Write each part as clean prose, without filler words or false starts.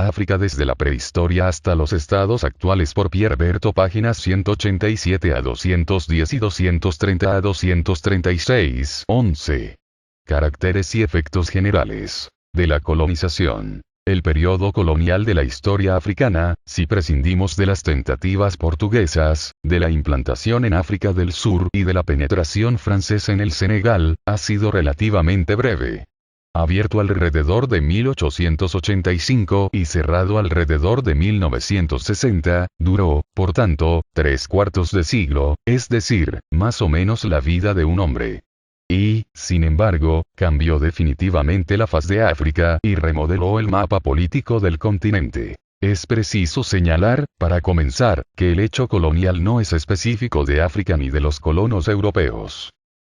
África desde la prehistoria hasta los estados actuales por Pierre Berthaud, páginas 187 a 210 y 230 a 236. 11. Caracteres y efectos generales de la colonización. El periodo colonial de la historia africana, si prescindimos de las tentativas portuguesas, de la implantación en África del Sur y de la penetración francesa en el Senegal, ha sido relativamente breve. Abierto alrededor de 1885 y cerrado alrededor de 1960, duró, por tanto, 3/4 de siglo, es decir, más o menos la vida de un hombre. Y, sin embargo, cambió definitivamente la faz de África y remodeló el mapa político del continente. Es preciso señalar, para comenzar, que el hecho colonial no es específico de África ni de los colonos europeos.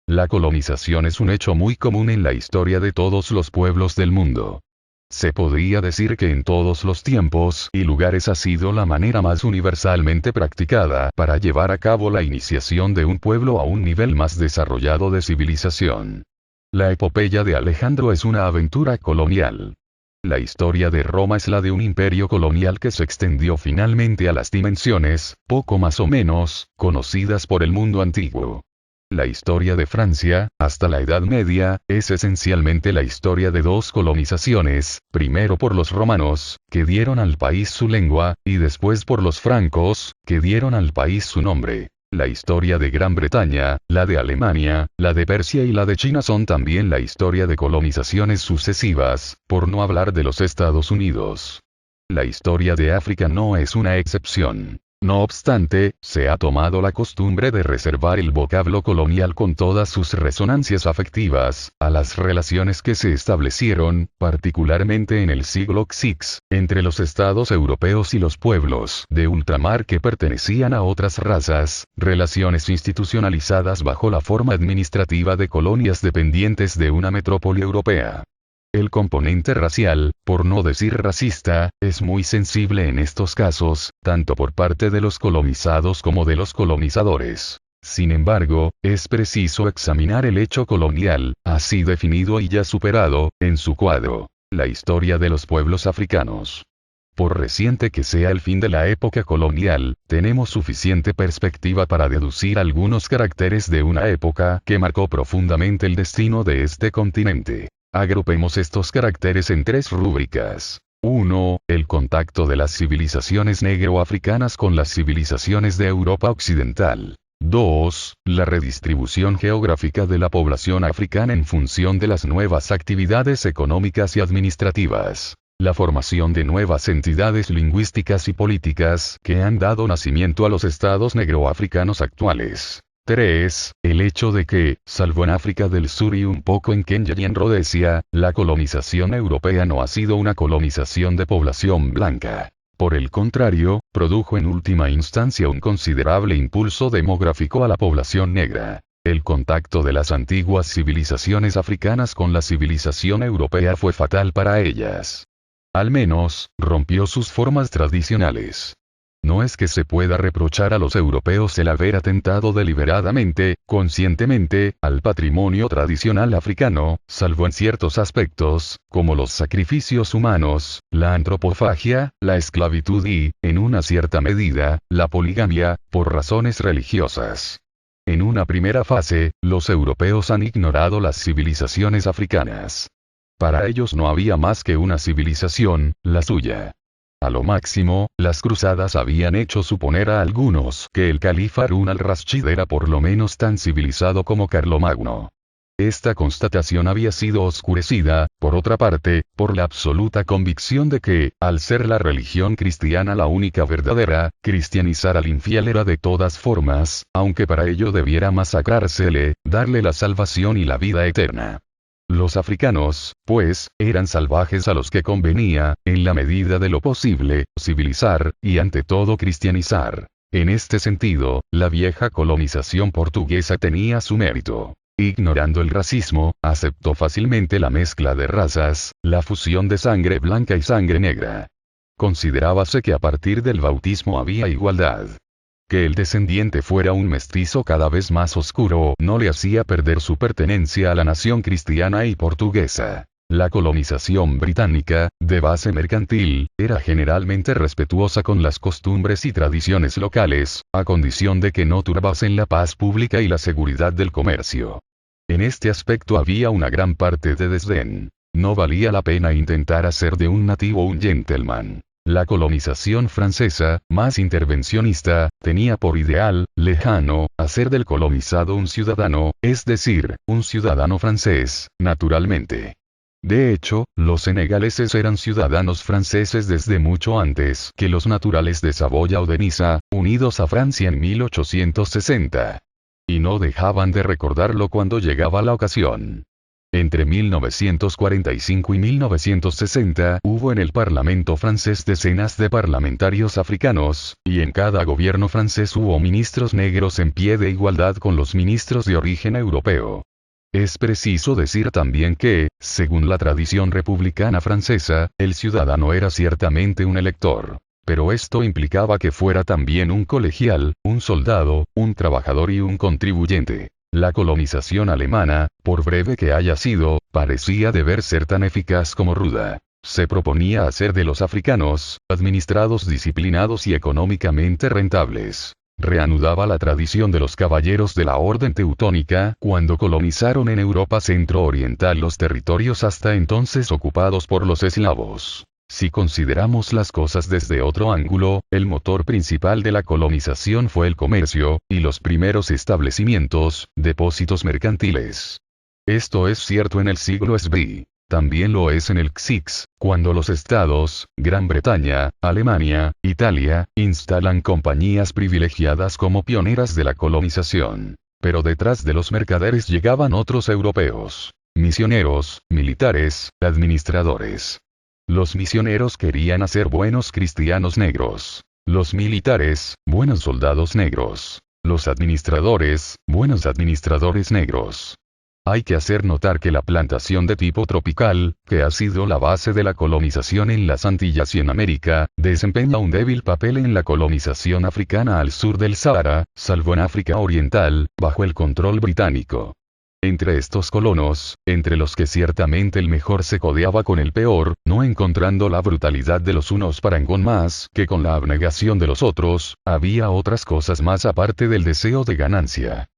La colonización es un hecho muy común en la historia de todos los pueblos del mundo. Se podría decir que en todos los tiempos y lugares ha sido la manera más universalmente practicada para llevar a cabo la iniciación de un pueblo a un nivel más desarrollado de civilización. La epopeya de Alejandro es una aventura colonial. La historia de Roma es la de un imperio colonial que se extendió finalmente a las dimensiones, poco más o menos, conocidas por el mundo antiguo. La historia de Francia, hasta la Edad Media, es esencialmente la historia de dos colonizaciones, primero por los romanos, que dieron al país su lengua, y después por los francos, que dieron al país su nombre. La historia de Gran Bretaña, la de Alemania, la de Persia y la de China son también la historia de colonizaciones sucesivas, por no hablar de los Estados Unidos. La historia de África no es una excepción. No obstante, se ha tomado la costumbre de reservar el vocablo colonial con todas sus resonancias afectivas, a las relaciones que se establecieron, particularmente en el siglo VI, entre los estados europeos y los pueblos de ultramar que pertenecían a otras razas, relaciones institucionalizadas bajo la forma administrativa de colonias dependientes de una metrópoli europea. El componente racial, por no decir racista, es muy sensible en estos casos, tanto por parte de los colonizados como de los colonizadores. Sin embargo, es preciso examinar el hecho colonial, así definido y ya superado, en su cuadro. La historia de los pueblos africanos. Por reciente que sea el fin de la época colonial, tenemos suficiente perspectiva para deducir algunos caracteres de una época que marcó profundamente el destino de este continente. Agrupemos estos caracteres en tres rúbricas. 1. El contacto de las civilizaciones negro-africanas con las civilizaciones de Europa Occidental. 2. La redistribución geográfica de la población africana en función de las nuevas actividades económicas y administrativas. La formación de nuevas entidades lingüísticas y políticas que han dado nacimiento a los estados negroafricanos actuales. 3. El hecho de que, salvo en África del Sur y un poco en Kenia y en Rodesia, la colonización europea no ha sido una colonización de población blanca. Por el contrario, produjo en última instancia un considerable impulso demográfico a la población negra. El contacto de las antiguas civilizaciones africanas con la civilización europea fue fatal para ellas. Al menos, rompió sus formas tradicionales. No es que se pueda reprochar a los europeos el haber atentado deliberadamente, conscientemente, al patrimonio tradicional africano, salvo en ciertos aspectos, como los sacrificios humanos, la antropofagia, la esclavitud y, en una cierta medida, la poligamia, por razones religiosas. En una primera fase, los europeos han ignorado las civilizaciones africanas. Para ellos no había más que una civilización, la suya. A lo máximo, las cruzadas habían hecho suponer a algunos que el califa Harún al-Rashid era por lo menos tan civilizado como Carlomagno. Esta constatación había sido oscurecida, por otra parte, por la absoluta convicción de que, al ser la religión cristiana la única verdadera, cristianizar al infiel era de todas formas, aunque para ello debiera masacrársele, darle la salvación y la vida eterna. Los africanos, pues, eran salvajes a los que convenía, en la medida de lo posible, civilizar, y ante todo cristianizar. En este sentido, la vieja colonización portuguesa tenía su mérito. Ignorando el racismo, aceptó fácilmente la mezcla de razas, la fusión de sangre blanca y sangre negra. Considerábase que a partir del bautismo había igualdad. Que el descendiente fuera un mestizo cada vez más oscuro no le hacía perder su pertenencia a la nación cristiana y portuguesa. La colonización británica, de base mercantil, era generalmente respetuosa con las costumbres y tradiciones locales, a condición de que no turbasen la paz pública y la seguridad del comercio. En este aspecto había una gran parte de desdén. No valía la pena intentar hacer de un nativo un gentleman. La colonización francesa, más intervencionista, tenía por ideal, lejano, hacer del colonizado un ciudadano, es decir, un ciudadano francés, naturalmente. De hecho, los senegaleses eran ciudadanos franceses desde mucho antes que los naturales de Saboya o de Niza, unidos a Francia en 1860. Y no dejaban de recordarlo cuando llegaba la ocasión. Entre 1945 y 1960 hubo en el Parlamento francés decenas de parlamentarios africanos, y en cada gobierno francés hubo ministros negros en pie de igualdad con los ministros de origen europeo. Es preciso decir también que, según la tradición republicana francesa, el ciudadano era ciertamente un elector. Pero esto implicaba que fuera también un colegial, un soldado, un trabajador y un contribuyente. La colonización alemana, por breve que haya sido, parecía deber ser tan eficaz como ruda. Se proponía hacer de los africanos, administrados disciplinados y económicamente rentables. Reanudaba la tradición de los caballeros de la Orden Teutónica, cuando colonizaron en Europa centro-oriental los territorios hasta entonces ocupados por los eslavos. Si consideramos las cosas desde otro ángulo, el motor principal de la colonización fue el comercio, y los primeros establecimientos, depósitos mercantiles. Esto es cierto en el siglo SV. También lo es en el XX, cuando los estados, Gran Bretaña, Alemania, Italia, instalan compañías privilegiadas como pioneras de la colonización. Pero detrás de los mercaderes llegaban otros europeos. Misioneros, militares, administradores. Los misioneros querían hacer buenos cristianos negros. Los militares, buenos soldados negros. Los administradores, buenos administradores negros. Hay que hacer notar que la plantación de tipo tropical, que ha sido la base de la colonización en las Antillas y en América, desempeña un débil papel en la colonización africana al sur del Sahara, salvo en África Oriental, bajo el control británico. Entre estos colonos, entre los que ciertamente el mejor se codeaba con el peor, no encontrando la brutalidad de los unos parangón más que con la abnegación de los otros, había otras cosas más aparte del deseo de ganancia.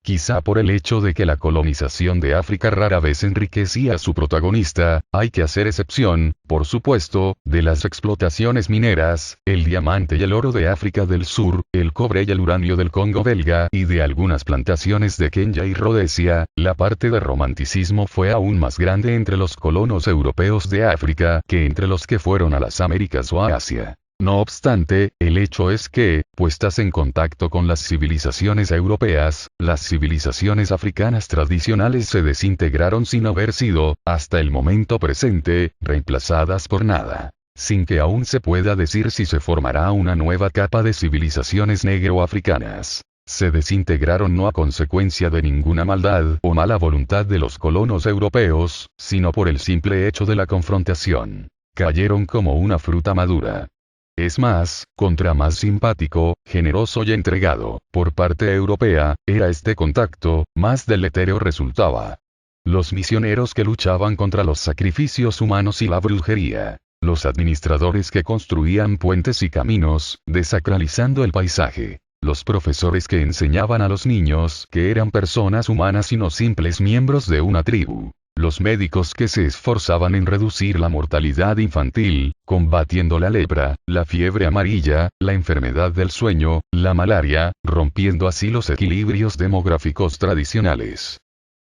Quizá por el hecho de que la colonización de África rara vez enriquecía a su protagonista, hay que hacer excepción, por supuesto, de las explotaciones mineras, el diamante y el oro de África del Sur, el cobre y el uranio del Congo belga y de algunas plantaciones de Kenia y Rodesia. La parte de romanticismo fue aún más grande entre los colonos europeos de África que entre los que fueron a las Américas o a Asia. No obstante, el hecho es que, puestas en contacto con las civilizaciones europeas, las civilizaciones africanas tradicionales se desintegraron sin haber sido, hasta el momento presente, reemplazadas por nada. Sin que aún se pueda decir si se formará una nueva capa de civilizaciones negro-africanas. Se desintegraron no a consecuencia de ninguna maldad o mala voluntad de los colonos europeos, sino por el simple hecho de la confrontación. Cayeron como una fruta madura. Es más, contra más simpático, generoso y entregado, por parte europea, era este contacto, más deletérea resultaba. Los misioneros que luchaban contra los sacrificios humanos y la brujería. Los administradores que construían puentes y caminos, desacralizando el paisaje. Los profesores que enseñaban a los niños que eran personas humanas y no simples miembros de una tribu. Los médicos que se esforzaban en reducir la mortalidad infantil, combatiendo la lepra, la fiebre amarilla, la enfermedad del sueño, la malaria, rompiendo así los equilibrios demográficos tradicionales.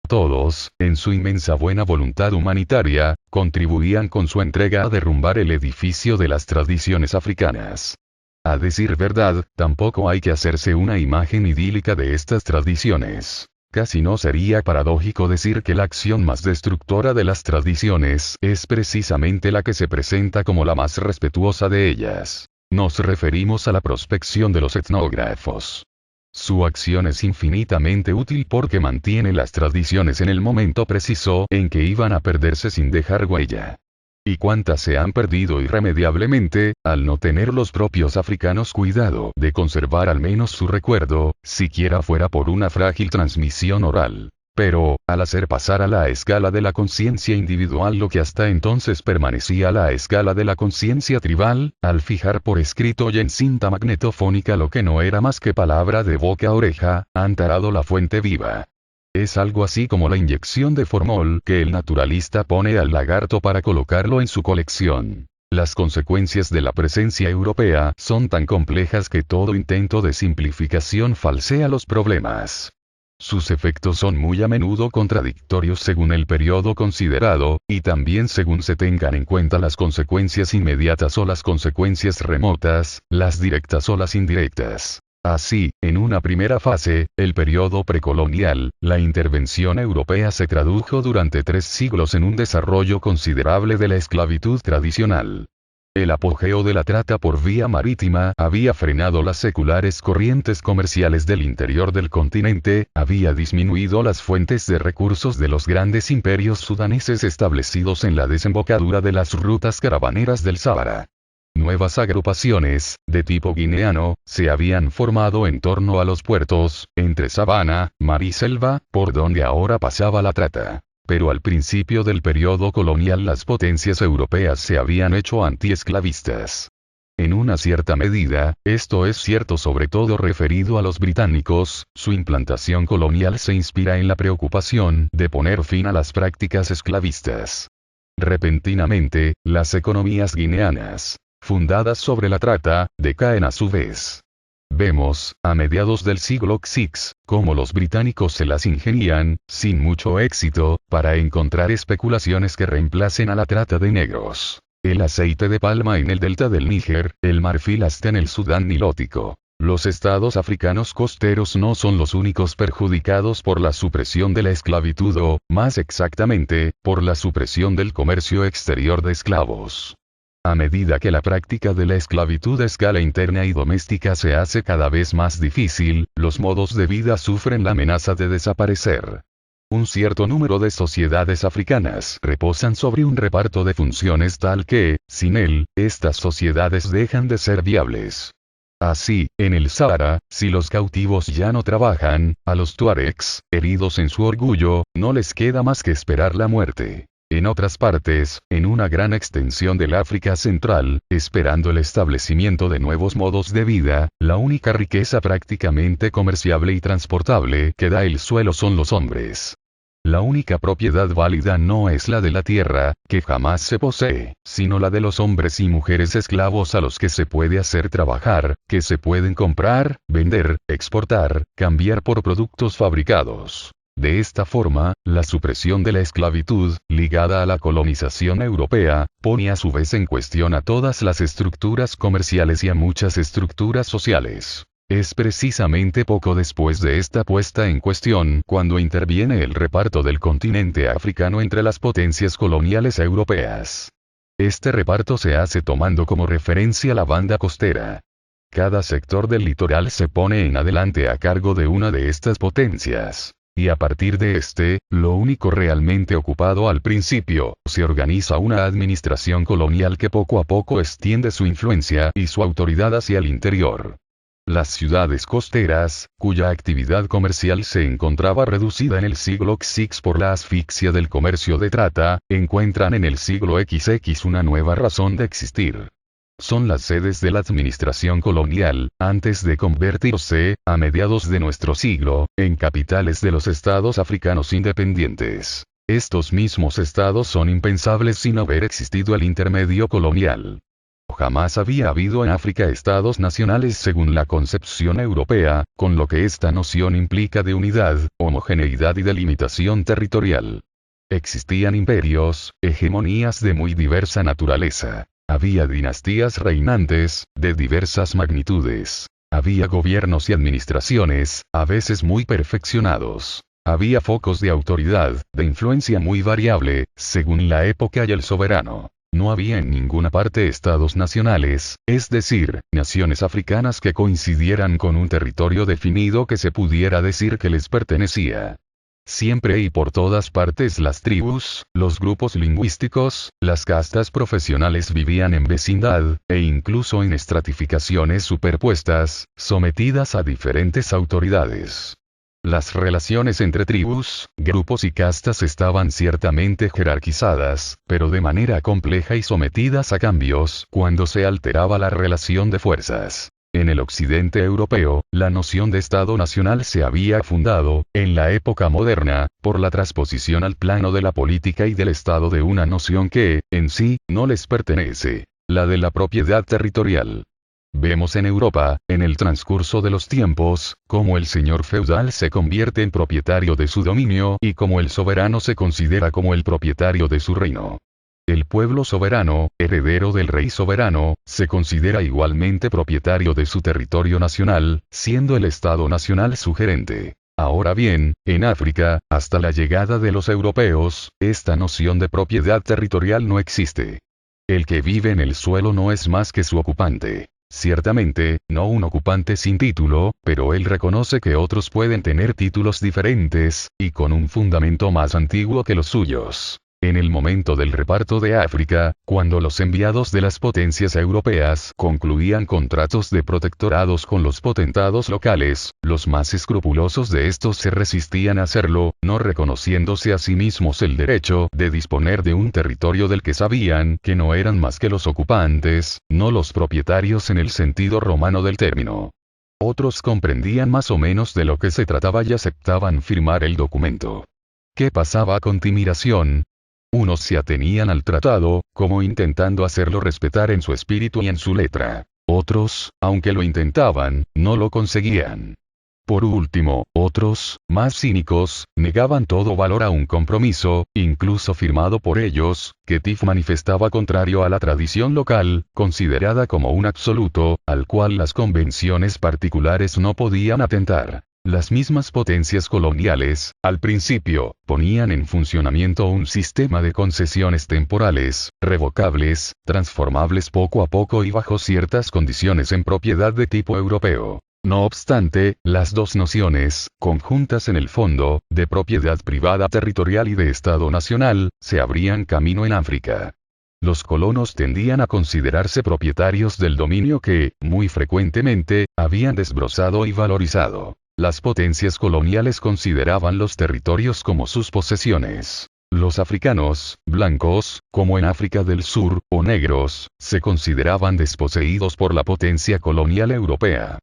Todos, en su inmensa buena voluntad humanitaria, contribuían con su entrega a derrumbar el edificio de las tradiciones africanas. A decir verdad, tampoco hay que hacerse una imagen idílica de estas tradiciones. Casi no sería paradójico decir que la acción más destructora de las tradiciones es precisamente la que se presenta como la más respetuosa de ellas. Nos referimos a la prospección de los etnógrafos. Su acción es infinitamente útil porque mantiene las tradiciones en el momento preciso en que iban a perderse sin dejar huella. Y cuántas se han perdido irremediablemente, al no tener los propios africanos cuidado de conservar al menos su recuerdo, siquiera fuera por una frágil transmisión oral. Pero, al hacer pasar a la escala de la conciencia individual lo que hasta entonces permanecía a la escala de la conciencia tribal, al fijar por escrito y en cinta magnetofónica lo que no era más que palabra de boca a oreja, han tarado la fuente viva. Es algo así como la inyección de formol que el naturalista pone al lagarto para colocarlo en su colección. Las consecuencias de la presencia europea son tan complejas que todo intento de simplificación falsea los problemas. Sus efectos son muy a menudo contradictorios según el periodo considerado, y también según se tengan en cuenta las consecuencias inmediatas o las consecuencias remotas, las directas o las indirectas. Así, en una primera fase, el periodo precolonial, la intervención europea se tradujo durante 3 siglos en un desarrollo considerable de la esclavitud tradicional. El apogeo de la trata por vía marítima había frenado las seculares corrientes comerciales del interior del continente, había disminuido las fuentes de recursos de los grandes imperios sudaneses establecidos en la desembocadura de las rutas caravaneras del Sáhara. Nuevas agrupaciones, de tipo guineano, se habían formado en torno a los puertos, entre sabana, mar y selva, por donde ahora pasaba la trata. Pero al principio del periodo colonial las potencias europeas se habían hecho antiesclavistas. En una cierta medida, esto es cierto sobre todo referido a los británicos, su implantación colonial se inspira en la preocupación de poner fin a las prácticas esclavistas. Repentinamente, las economías guineanas, fundadas sobre la trata, decaen a su vez. Vemos, a mediados del siglo VI, cómo los británicos se las ingenian, sin mucho éxito, para encontrar especulaciones que reemplacen a la trata de negros. El aceite de palma en el delta del Níger, el marfil hasta en el Sudán nilótico. Los estados africanos costeros no son los únicos perjudicados por la supresión de la esclavitud o, más exactamente, por la supresión del comercio exterior de esclavos. A medida que la práctica de la esclavitud a escala interna y doméstica se hace cada vez más difícil, los modos de vida sufren la amenaza de desaparecer. Un cierto número de sociedades africanas reposan sobre un reparto de funciones tal que, sin él, estas sociedades dejan de ser viables. Así, en el Sáhara, si los cautivos ya no trabajan, a los tuaregs, heridos en su orgullo, no les queda más que esperar la muerte. En otras partes, en una gran extensión del África Central, esperando el establecimiento de nuevos modos de vida, la única riqueza prácticamente comerciable y transportable que da el suelo son los hombres. La única propiedad válida no es la de la tierra, que jamás se posee, sino la de los hombres y mujeres esclavos a los que se puede hacer trabajar, que se pueden comprar, vender, exportar, cambiar por productos fabricados. De esta forma, la supresión de la esclavitud, ligada a la colonización europea, pone a su vez en cuestión a todas las estructuras comerciales y a muchas estructuras sociales. Es precisamente poco después de esta puesta en cuestión cuando interviene el reparto del continente africano entre las potencias coloniales europeas. Este reparto se hace tomando como referencia la banda costera. Cada sector del litoral se pone en adelante a cargo de una de estas potencias. Y a partir de lo único realmente ocupado al principio, se organiza una administración colonial que poco a poco extiende su influencia y su autoridad hacia el interior. Las ciudades costeras, cuya actividad comercial se encontraba reducida en el siglo VI por la asfixia del comercio de trata, encuentran en el siglo XX una nueva razón de existir. Son las sedes de la administración colonial, antes de convertirse, a mediados de nuestro siglo, en capitales de los estados africanos independientes. Estos mismos estados son impensables sin haber existido el intermedio colonial. Jamás había habido en África estados nacionales según la concepción europea, con lo que esta noción implica de unidad, homogeneidad y delimitación territorial. Existían imperios, hegemonías de muy diversa naturaleza. Había dinastías reinantes, de diversas magnitudes. Había gobiernos y administraciones, a veces muy perfeccionados. Había focos de autoridad, de influencia muy variable, según la época y el soberano. No había en ninguna parte estados nacionales, es decir, naciones africanas que coincidieran con un territorio definido que se pudiera decir que les pertenecía. Siempre y por todas partes las tribus, los grupos lingüísticos, las castas profesionales vivían en vecindad, e incluso en estratificaciones superpuestas, sometidas a diferentes autoridades. Las relaciones entre tribus, grupos y castas estaban ciertamente jerarquizadas, pero de manera compleja y sometidas a cambios cuando se alteraba la relación de fuerzas. En el occidente europeo, la noción de Estado nacional se había fundado, en la época moderna, por la transposición al plano de la política y del Estado de una noción que, en sí, no les pertenece, la de la propiedad territorial. Vemos en Europa, en el transcurso de los tiempos, cómo el señor feudal se convierte en propietario de su dominio y cómo el soberano se considera como el propietario de su reino. El pueblo soberano, heredero del rey soberano, se considera igualmente propietario de su territorio nacional, siendo el Estado nacional su gerente. Ahora bien, en África, hasta la llegada de los europeos, esta noción de propiedad territorial no existe. El que vive en el suelo no es más que su ocupante. Ciertamente, no un ocupante sin título, pero él reconoce que otros pueden tener títulos diferentes, y con un fundamento más antiguo que los suyos. En el momento del reparto de África, cuando los enviados de las potencias europeas concluían contratos de protectorados con los potentados locales, los más escrupulosos de estos se resistían a hacerlo, no reconociéndose a sí mismos el derecho de disponer de un territorio del que sabían que no eran más que los ocupantes, no los propietarios en el sentido romano del término. Otros comprendían más o menos de lo que se trataba y aceptaban firmar el documento. ¿Qué pasaba a continuación? Unos se atenían al tratado, como intentando hacerlo respetar en su espíritu y en su letra. Otros, aunque lo intentaban, no lo conseguían. Por último, otros, más cínicos, negaban todo valor a un compromiso, incluso firmado por ellos, que Tif manifestaba contrario a la tradición local, considerada como un absoluto, al cual las convenciones particulares no podían atentar. Las mismas potencias coloniales, al principio, ponían en funcionamiento un sistema de concesiones temporales, revocables, transformables poco a poco y bajo ciertas condiciones en propiedad de tipo europeo. No obstante, las dos nociones, conjuntas en el fondo, de propiedad privada territorial y de Estado nacional, se abrían camino en África. Los colonos tendían a considerarse propietarios del dominio que, muy frecuentemente, habían desbrozado y valorizado. Las potencias coloniales consideraban los territorios como sus posesiones. Los africanos, blancos, como en África del Sur, o negros, se consideraban desposeídos por la potencia colonial europea.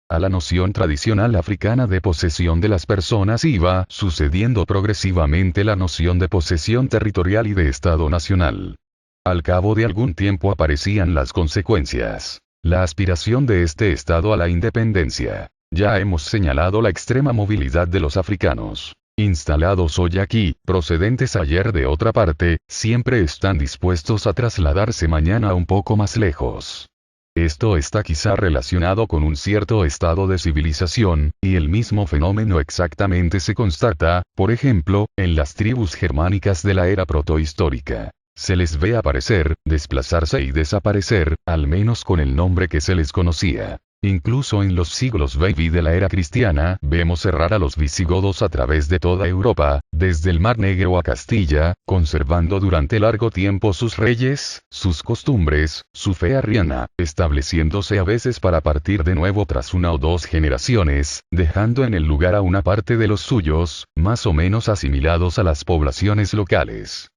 A la noción tradicional africana de posesión de las personas iba sucediendo progresivamente la noción de posesión territorial y de Estado nacional. Al cabo de algún tiempo aparecían las consecuencias. La aspiración de este Estado a la independencia. Ya hemos señalado la extrema movilidad de los africanos. Instalados hoy aquí, procedentes ayer de otra parte, siempre están dispuestos a trasladarse mañana un poco más lejos. Esto está quizá relacionado con un cierto estado de civilización, y el mismo fenómeno exactamente se constata, por ejemplo, en las tribus germánicas de la era protohistórica. Se les ve aparecer, desplazarse y desaparecer, al menos con el nombre que se les conocía. Incluso en los siglos baby de la era cristiana, vemos errar a los visigodos a través de toda Europa, desde el Mar Negro a Castilla, conservando durante largo tiempo sus reyes, sus costumbres, su fe arriana, estableciéndose a veces para partir de nuevo tras una o dos generaciones, dejando en el lugar a una parte de los suyos, más o menos asimilados a las poblaciones locales.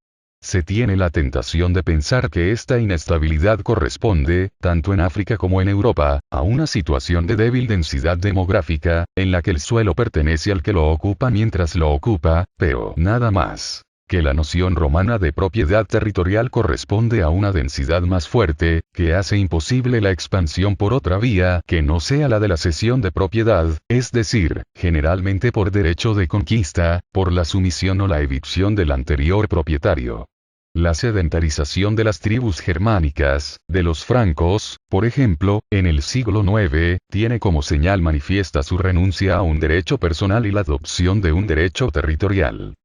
Se tiene la tentación de pensar que esta inestabilidad corresponde, tanto en África como en Europa, a una situación de débil densidad demográfica, en la que el suelo pertenece al que lo ocupa mientras lo ocupa, pero nada más. Que la noción romana de propiedad territorial corresponde a una densidad más fuerte, que hace imposible la expansión por otra vía que no sea la de la cesión de propiedad, es decir, generalmente por derecho de conquista, por la sumisión o la evicción del anterior propietario. La sedentarización de las tribus germánicas, de los francos, por ejemplo, en el siglo IX, tiene como señal manifiesta su renuncia a un derecho personal y la adopción de un derecho territorial.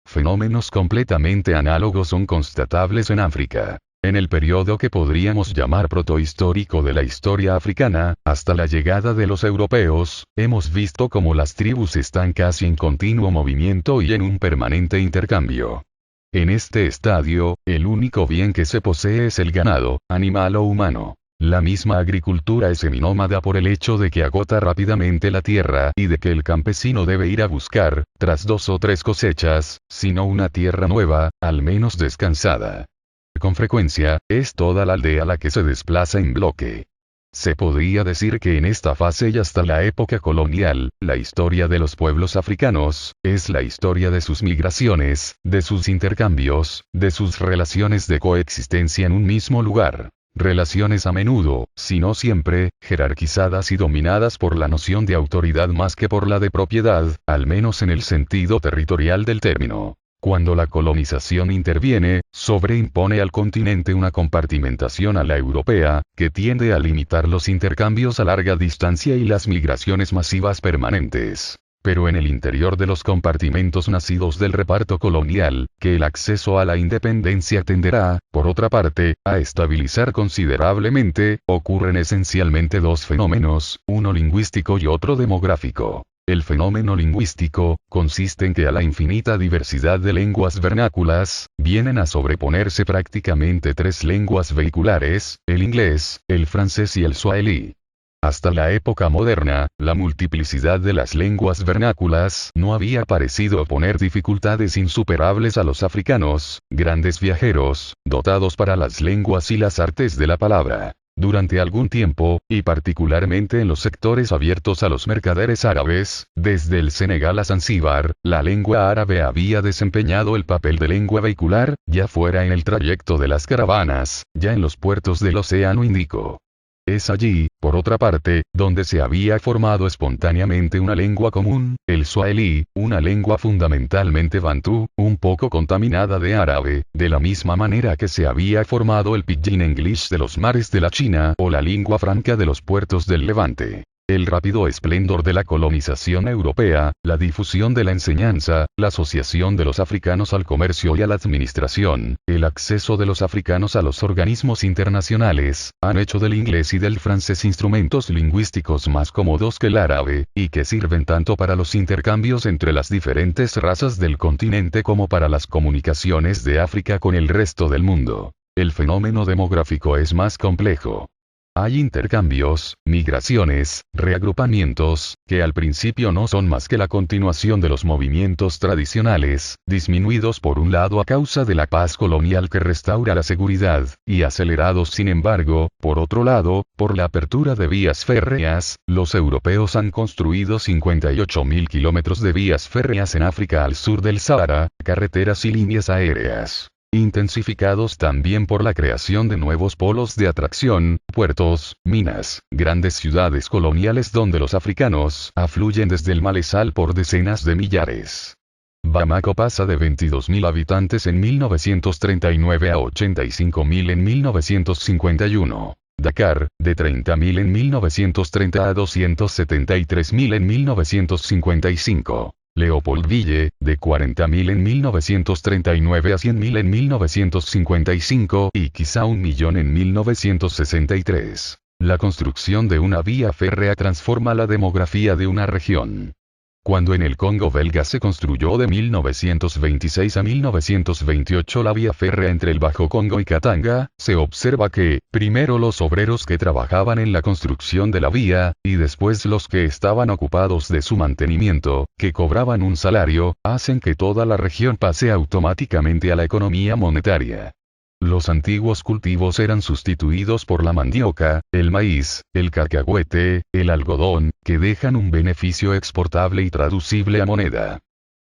Fenómenos completamente análogos son constatables en África. En el periodo que podríamos llamar protohistórico de la historia africana, hasta la llegada de los europeos, hemos visto cómo las tribus están casi en continuo movimiento y en un permanente intercambio. En este estadio, el único bien que se posee es el ganado, animal o humano. La misma agricultura es seminómada por el hecho de que agota rápidamente la tierra y de que el campesino debe ir a buscar, tras 2 o 3 cosechas, sino una tierra nueva, al menos descansada. Con frecuencia, es toda la aldea la que se desplaza en bloque. Se podría decir que en esta fase y hasta la época colonial, la historia de los pueblos africanos, es la historia de sus migraciones, de sus intercambios, de sus relaciones de coexistencia en un mismo lugar. Relaciones a menudo, si no siempre, jerarquizadas y dominadas por la noción de autoridad más que por la de propiedad, al menos en el sentido territorial del término. Cuando la colonización interviene, sobreimpone al continente una compartimentación a la europea, que tiende a limitar los intercambios a larga distancia y las migraciones masivas permanentes. Pero en el interior de los compartimentos nacidos del reparto colonial, que el acceso a la independencia tenderá, por otra parte, a estabilizar considerablemente, ocurren esencialmente 2 fenómenos, uno lingüístico y otro demográfico. El fenómeno lingüístico, consiste en que a la infinita diversidad de lenguas vernáculas, vienen a sobreponerse prácticamente 3 lenguas vehiculares, el inglés, el francés y el suahilí. Hasta la época moderna, la multiplicidad de las lenguas vernáculas no había parecido oponer dificultades insuperables a los africanos, grandes viajeros, dotados para las lenguas y las artes de la palabra. Durante algún tiempo, y particularmente en los sectores abiertos a los mercaderes árabes, desde el Senegal a Zanzíbar, la lengua árabe había desempeñado el papel de lengua vehicular, ya fuera en el trayecto de las caravanas, ya en los puertos del Océano Índico. Es allí, por otra parte, donde se había formado espontáneamente una lengua común, el suahilí, una lengua fundamentalmente bantú, un poco contaminada de árabe, de la misma manera que se había formado el pidgin english de los mares de la China o la lengua franca de los puertos del Levante. El rápido esplendor de la colonización europea, la difusión de la enseñanza, la asociación de los africanos al comercio y a la administración, el acceso de los africanos a los organismos internacionales, han hecho del inglés y del francés instrumentos lingüísticos más cómodos que el árabe, y que sirven tanto para los intercambios entre las diferentes razas del continente como para las comunicaciones de África con el resto del mundo. El fenómeno demográfico es más complejo. Hay intercambios, migraciones, reagrupamientos, que al principio no son más que la continuación de los movimientos tradicionales, disminuidos por un lado a causa de la paz colonial que restaura la seguridad, y acelerados sin embargo, por otro lado, por la apertura de vías férreas. Los europeos han construido 58.000 kilómetros de vías férreas en África al sur del Sahara, carreteras y líneas aéreas. Intensificados también por la creación de nuevos polos de atracción, puertos, minas, grandes ciudades coloniales donde los africanos afluyen desde el Malezal por decenas de millares. Bamako pasa de 22.000 habitantes en 1939 a 85.000 en 1951. Dakar, de 30.000 en 1930 a 273.000 en 1955. Leopoldville, de 40.000 en 1939 a 100.000 en 1955 y quizá 1.000.000 en 1963. La construcción de una vía férrea transforma la demografía de una región. Cuando en el Congo belga se construyó de 1926 a 1928 la vía férrea entre el Bajo Congo y Katanga, se observa que, primero los obreros que trabajaban en la construcción de la vía, y después los que estaban ocupados de su mantenimiento, que cobraban un salario, hacen que toda la región pase automáticamente a la economía monetaria. Los antiguos cultivos eran sustituidos por la mandioca, el maíz, el cacahuete, el algodón, que dejan un beneficio exportable y traducible a moneda.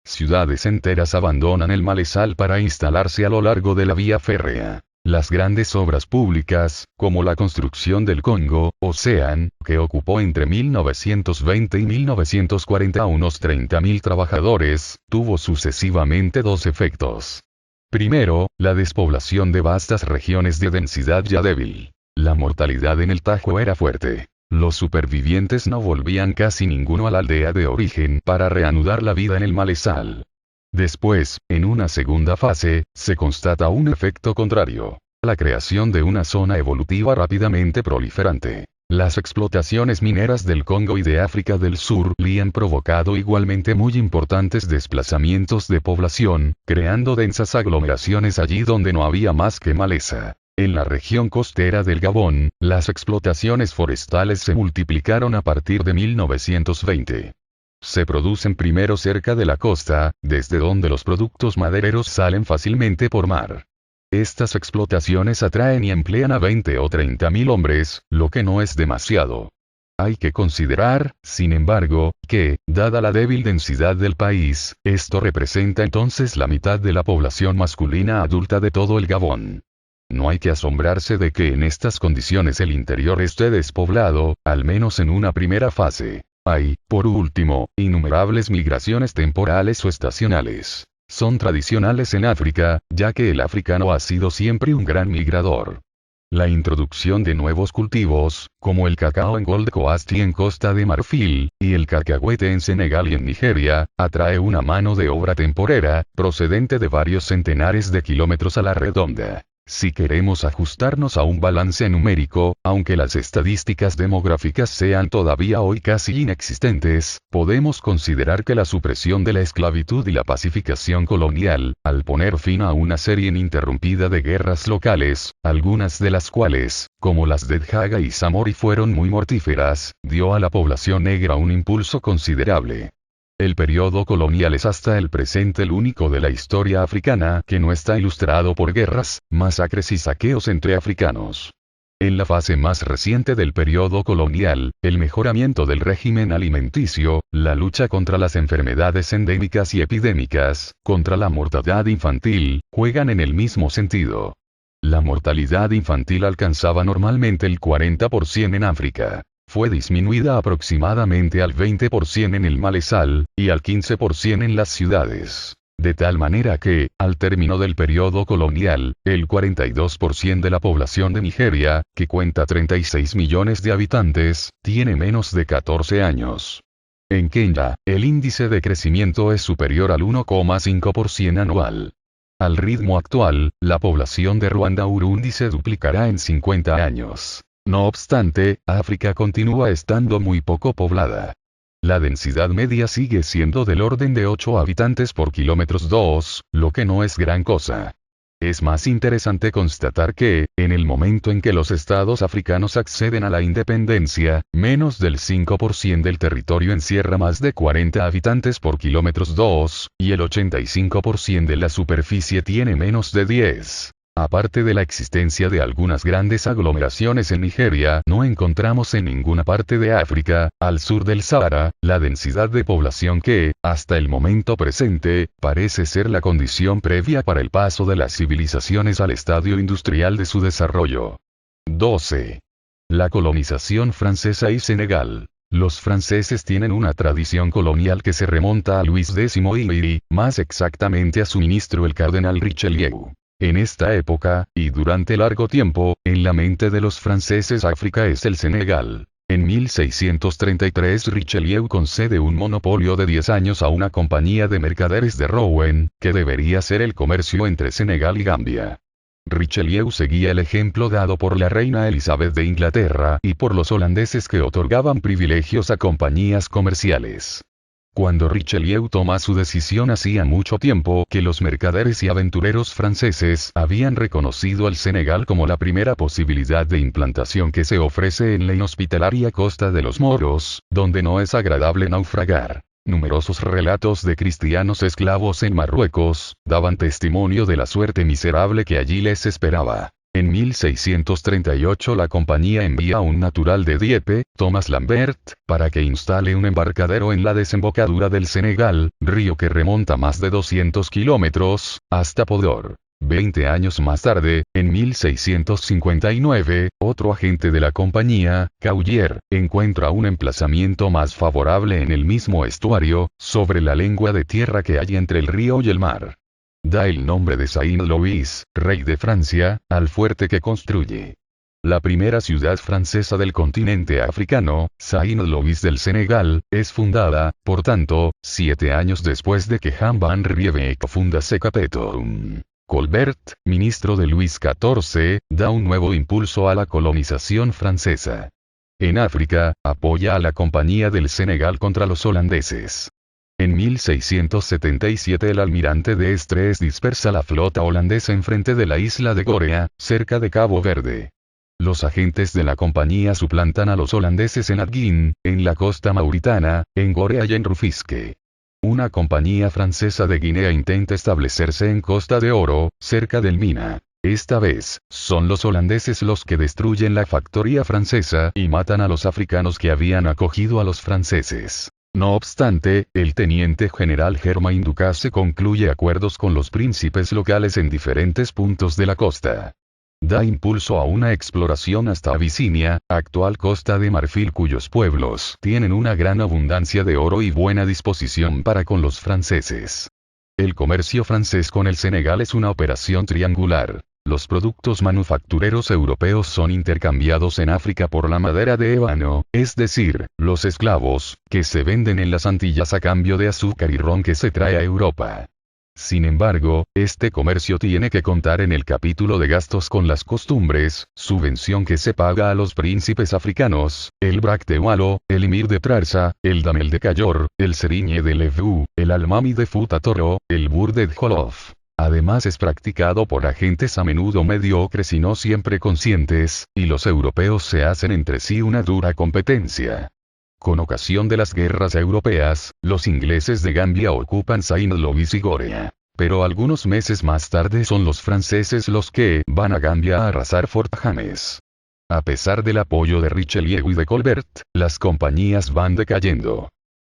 Ciudades enteras abandonan el Malezal para instalarse a lo largo de la vía férrea. Las grandes obras públicas, como la construcción del Congo, Ocean, que ocupó entre 1920 y 1940 a unos 30.000 trabajadores, tuvo sucesivamente 2 efectos. Primero, la despoblación de vastas regiones de densidad ya débil. La mortalidad en el Tajo era fuerte. Los supervivientes no volvían casi ninguno a la aldea de origen para reanudar la vida en el Malezal. Después, en una segunda fase, se constata un efecto contrario. La creación de una zona evolutiva rápidamente proliferante. Las explotaciones mineras del Congo y de África del Sur le han provocado igualmente muy importantes desplazamientos de población, creando densas aglomeraciones allí donde no había más que maleza. En la región costera del Gabón, las explotaciones forestales se multiplicaron a partir de 1920. Se producen primero cerca de la costa, desde donde los productos madereros salen fácilmente por mar. Estas explotaciones atraen y emplean a 20 o 30 mil hombres, lo que no es demasiado. Hay que considerar, sin embargo, que, dada la débil densidad del país, esto representa entonces la mitad de la población masculina adulta de todo el Gabón. No hay que asombrarse de que en estas condiciones el interior esté despoblado, al menos en una primera fase. Hay, por último, innumerables migraciones temporales o estacionales. Son tradicionales en África, ya que el africano ha sido siempre un gran migrador. La introducción de nuevos cultivos, como el cacao en Gold Coast y en Costa de Marfil, y el cacahuete en Senegal y en Nigeria, atrae una mano de obra temporera, procedente de varios centenares de kilómetros a la redonda. Si queremos ajustarnos a un balance numérico, aunque las estadísticas demográficas sean todavía hoy casi inexistentes, podemos considerar que la supresión de la esclavitud y la pacificación colonial, al poner fin a una serie ininterrumpida de guerras locales, algunas de las cuales, como las de Djaga y Samori fueron muy mortíferas, dio a la población negra un impulso considerable. El periodo colonial es hasta el presente el único de la historia africana que no está ilustrado por guerras, masacres y saqueos entre africanos. En la fase más reciente del periodo colonial, el mejoramiento del régimen alimenticio, la lucha contra las enfermedades endémicas y epidémicas, contra la mortandad infantil, juegan en el mismo sentido. La mortalidad infantil alcanzaba normalmente el 40% en África. Fue disminuida aproximadamente al 20% en el Malezal, y al 15% en las ciudades. De tal manera que, al término del periodo colonial, el 42% de la población de Nigeria, que cuenta 36 millones de habitantes, tiene menos de 14 años. En Kenia, el índice de crecimiento es superior al 1,5% anual. Al ritmo actual, la población de Ruanda-Urundi se duplicará en 50 años. No obstante, África continúa estando muy poco poblada. La densidad media sigue siendo del orden de 8 habitantes por kilómetros 2, lo que no es gran cosa. Es más interesante constatar que, en el momento en que los estados africanos acceden a la independencia, menos del 5% del territorio encierra más de 40 habitantes por kilómetros 2, y el 85% de la superficie tiene menos de 10. Aparte de la existencia de algunas grandes aglomeraciones en Nigeria, no encontramos en ninguna parte de África, al sur del Sahara, la densidad de población que, hasta el momento presente, parece ser la condición previa para el paso de las civilizaciones al estadio industrial de su desarrollo. 12. La colonización francesa y Senegal. Los franceses tienen una tradición colonial que se remonta a Luis X y, más exactamente a su ministro el cardenal Richelieu. En esta época, y durante largo tiempo, en la mente de los franceses África es el Senegal. En 1633 Richelieu concede un monopolio de 10 años a una compañía de mercaderes de Rouen, que debería hacer el comercio entre Senegal y Gambia. Richelieu seguía el ejemplo dado por la reina Elizabeth de Inglaterra y por los holandeses que otorgaban privilegios a compañías comerciales. Cuando Richelieu toma su decisión hacía mucho tiempo que los mercaderes y aventureros franceses habían reconocido al Senegal como la primera posibilidad de implantación que se ofrece en la inhospitalaria costa de los moros, donde no es agradable naufragar. Numerosos relatos de cristianos esclavos en Marruecos daban testimonio de la suerte miserable que allí les esperaba. En 1638 la compañía envía a un natural de Dieppe, Thomas Lambert, para que instale un embarcadero en la desembocadura del Senegal, río que remonta más de 200 kilómetros, hasta Podor. 20 años más tarde, en 1659, otro agente de la compañía, Caugier, encuentra un emplazamiento más favorable en el mismo estuario, sobre la lengua de tierra que hay entre el río y el mar. Da el nombre de Saint-Louis, rey de Francia, al fuerte que construye. La primera ciudad francesa del continente africano, Saint-Louis del Senegal, es fundada, por tanto, 7 años después de que Jean Van Riebeeck funda Secapetum. Colbert, ministro de Luis XIV, da un nuevo impulso a la colonización francesa. En África, apoya a la Compañía del Senegal contra los holandeses. En 1677 el almirante de Estres dispersa la flota holandesa enfrente de la isla de Gorea, cerca de Cabo Verde. Los agentes de la compañía suplantan a los holandeses en Arguin, en la costa mauritana, en Gorea y en Rufisque. Una compañía francesa de Guinea intenta establecerse en Costa de Oro, cerca del Mina. Esta vez, son los holandeses los que destruyen la factoría francesa y matan a los africanos que habían acogido a los franceses. No obstante, el teniente general Germain Ducasse concluye acuerdos con los príncipes locales en diferentes puntos de la costa. Da impulso a una exploración hasta Abisinia, actual Costa de Marfil, cuyos pueblos tienen una gran abundancia de oro y buena disposición para con los franceses. El comercio francés con el Senegal es una operación triangular. Los productos manufactureros europeos son intercambiados en África por la madera de ébano, es decir, los esclavos, que se venden en las Antillas a cambio de azúcar y ron que se trae a Europa. Sin embargo, este comercio tiene que contar en el capítulo de gastos con las costumbres, subvención que se paga a los príncipes africanos, el Brac de Walo, el Emir de Trarza, el Damel de Cayor, el Serigne de Levu, el Almami de Futatoro, el Bur de Jolof. Además es practicado por agentes a menudo mediocres y no siempre conscientes, y los europeos se hacen entre sí una dura competencia. Con ocasión de las guerras europeas, los ingleses de Gambia ocupan Saint Louis y Gorea. Pero algunos meses más tarde son los franceses los que van a Gambia a arrasar Fort James. A pesar del apoyo de Richelieu y de Colbert, las compañías van decayendo.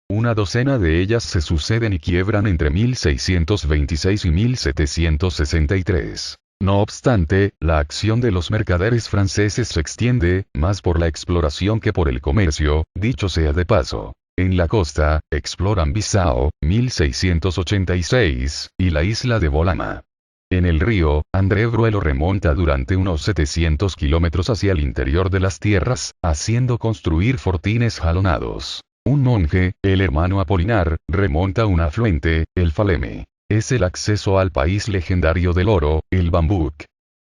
Una docena de ellas se suceden y quiebran entre 1626 y 1763. No obstante, la acción de los mercaderes franceses se extiende, más por la exploración que por el comercio, dicho sea de paso. En la costa, exploran Bissau, 1686, y la isla de Bolama. En el río, André Bruelo remonta durante unos 700 kilómetros hacia el interior de las tierras, haciendo construir fortines jalonados. Un monje, el hermano Apolinar, remonta un afluente, el Faleme. Es el acceso al país legendario del oro, el Bambouk.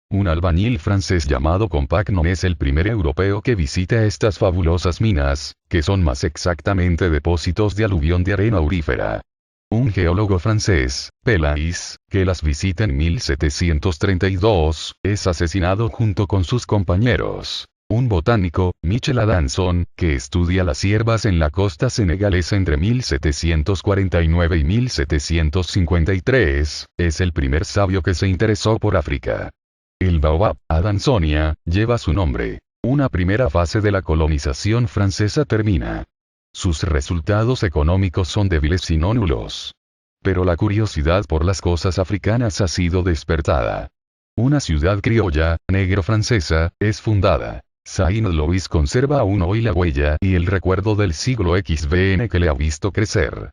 Un albañil francés llamado Compagnon es el primer europeo que visita estas fabulosas minas, que son más exactamente depósitos de aluvión de arena aurífera. Un geólogo francés, Pelais, que las visita en 1732, es asesinado junto con sus compañeros. Un botánico, Michel Adanson, que estudia las hierbas en la costa senegalesa entre 1749 y 1753, es el primer sabio que se interesó por África. El baobab, Adansonia, lleva su nombre. Una primera fase de la colonización francesa termina. Sus resultados económicos son débiles y no nulos. Pero la curiosidad por las cosas africanas ha sido despertada. Una ciudad criolla, negro-francesa, es fundada. Saint Louis conserva aún hoy la huella y el recuerdo del siglo XVN que le ha visto crecer.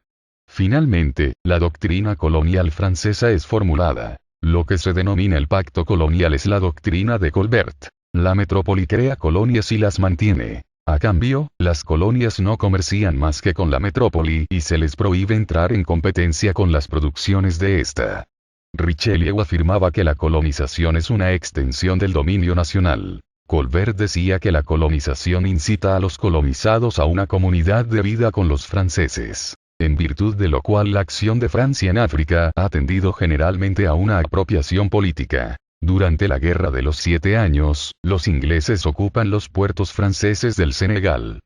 Finalmente, la doctrina colonial francesa es formulada. Lo que se denomina el pacto colonial es la doctrina de Colbert. La metrópoli crea colonias y las mantiene. A cambio, las colonias no comercian más que con la metrópoli y se les prohíbe entrar en competencia con las producciones de esta. Richelieu afirmaba que la colonización es una extensión del dominio nacional. Colbert decía que la colonización incita a los colonizados a una comunidad de vida con los franceses. En virtud de lo cual la acción de Francia en África ha tendido generalmente a una apropiación política. Durante la Guerra de los 7 Años, los ingleses ocupan los puertos franceses del Senegal.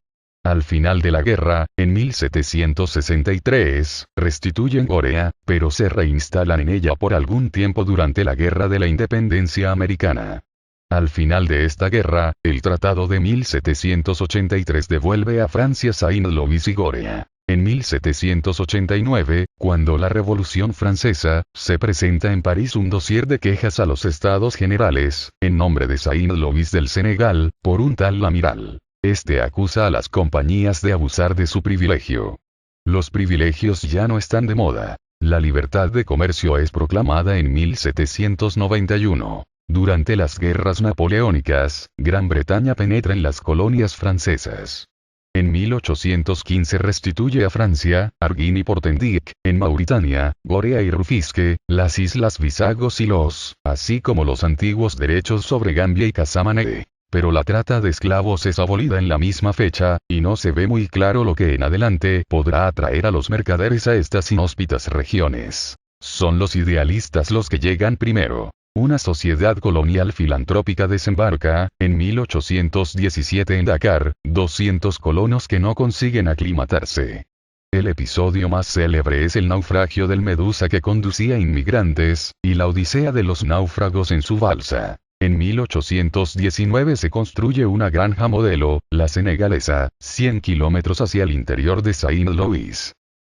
Al final de la guerra, en 1763, restituyen Gorea, pero se reinstalan en ella por algún tiempo durante la Guerra de la Independencia Americana. Al final de esta guerra, el Tratado de 1783 devuelve a Francia Saint Louis y Gorea. En 1789, cuando la Revolución Francesa, se presenta en París un dossier de quejas a los Estados Generales, en nombre de Saint Louis del Senegal, por un tal Amiral. Este acusa a las compañías de abusar de su privilegio. Los privilegios ya no están de moda. La libertad de comercio es proclamada en 1791. Durante las guerras napoleónicas, Gran Bretaña penetra en las colonias francesas. En 1815 restituye a Francia, Arguin y Portendic, en Mauritania, Gorea y Rufisque, las islas Bisagos y Los, así como los antiguos derechos sobre Gambia y Casamance. Pero la trata de esclavos es abolida en la misma fecha, y no se ve muy claro lo que en adelante podrá atraer a los mercaderes a estas inhóspitas regiones. Son los idealistas los que llegan primero. Una sociedad colonial filantrópica desembarca, en 1817 en Dakar, 200 colonos que no consiguen aclimatarse. El episodio más célebre es el naufragio del Medusa que conducía inmigrantes, y la odisea de los náufragos en su balsa. En 1819 se construye una granja modelo, la senegalesa, 100 kilómetros hacia el interior de Saint-Louis.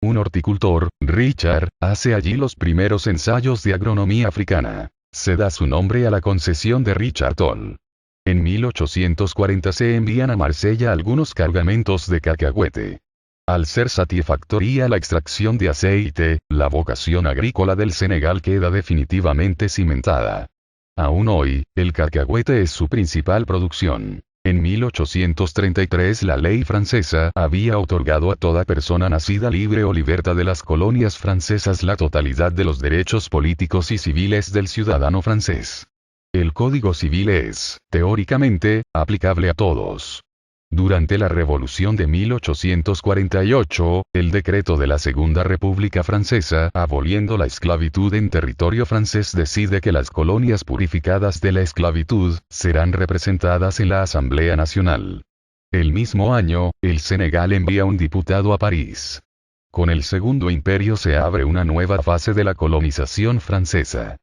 Un horticultor, Richard, hace allí los primeros ensayos de agronomía africana. Se da su nombre a la concesión de Richard Toll. En 1840 se envían a Marsella algunos cargamentos de cacahuete. Al ser satisfactoria la extracción de aceite, la vocación agrícola del Senegal queda definitivamente cimentada. Aún hoy, el cacahuete es su principal producción. En 1833 la ley francesa había otorgado a toda persona nacida libre o liberta de las colonias francesas la totalidad de los derechos políticos y civiles del ciudadano francés. El Código Civil es, teóricamente, aplicable a todos. Durante la Revolución de 1848, el decreto de la Segunda República Francesa, aboliendo la esclavitud en territorio francés, decide que las colonias purificadas de la esclavitud serán representadas en la Asamblea Nacional. El mismo año, el Senegal envía un diputado a París. Con el Segundo Imperio se abre una nueva fase de la colonización francesa.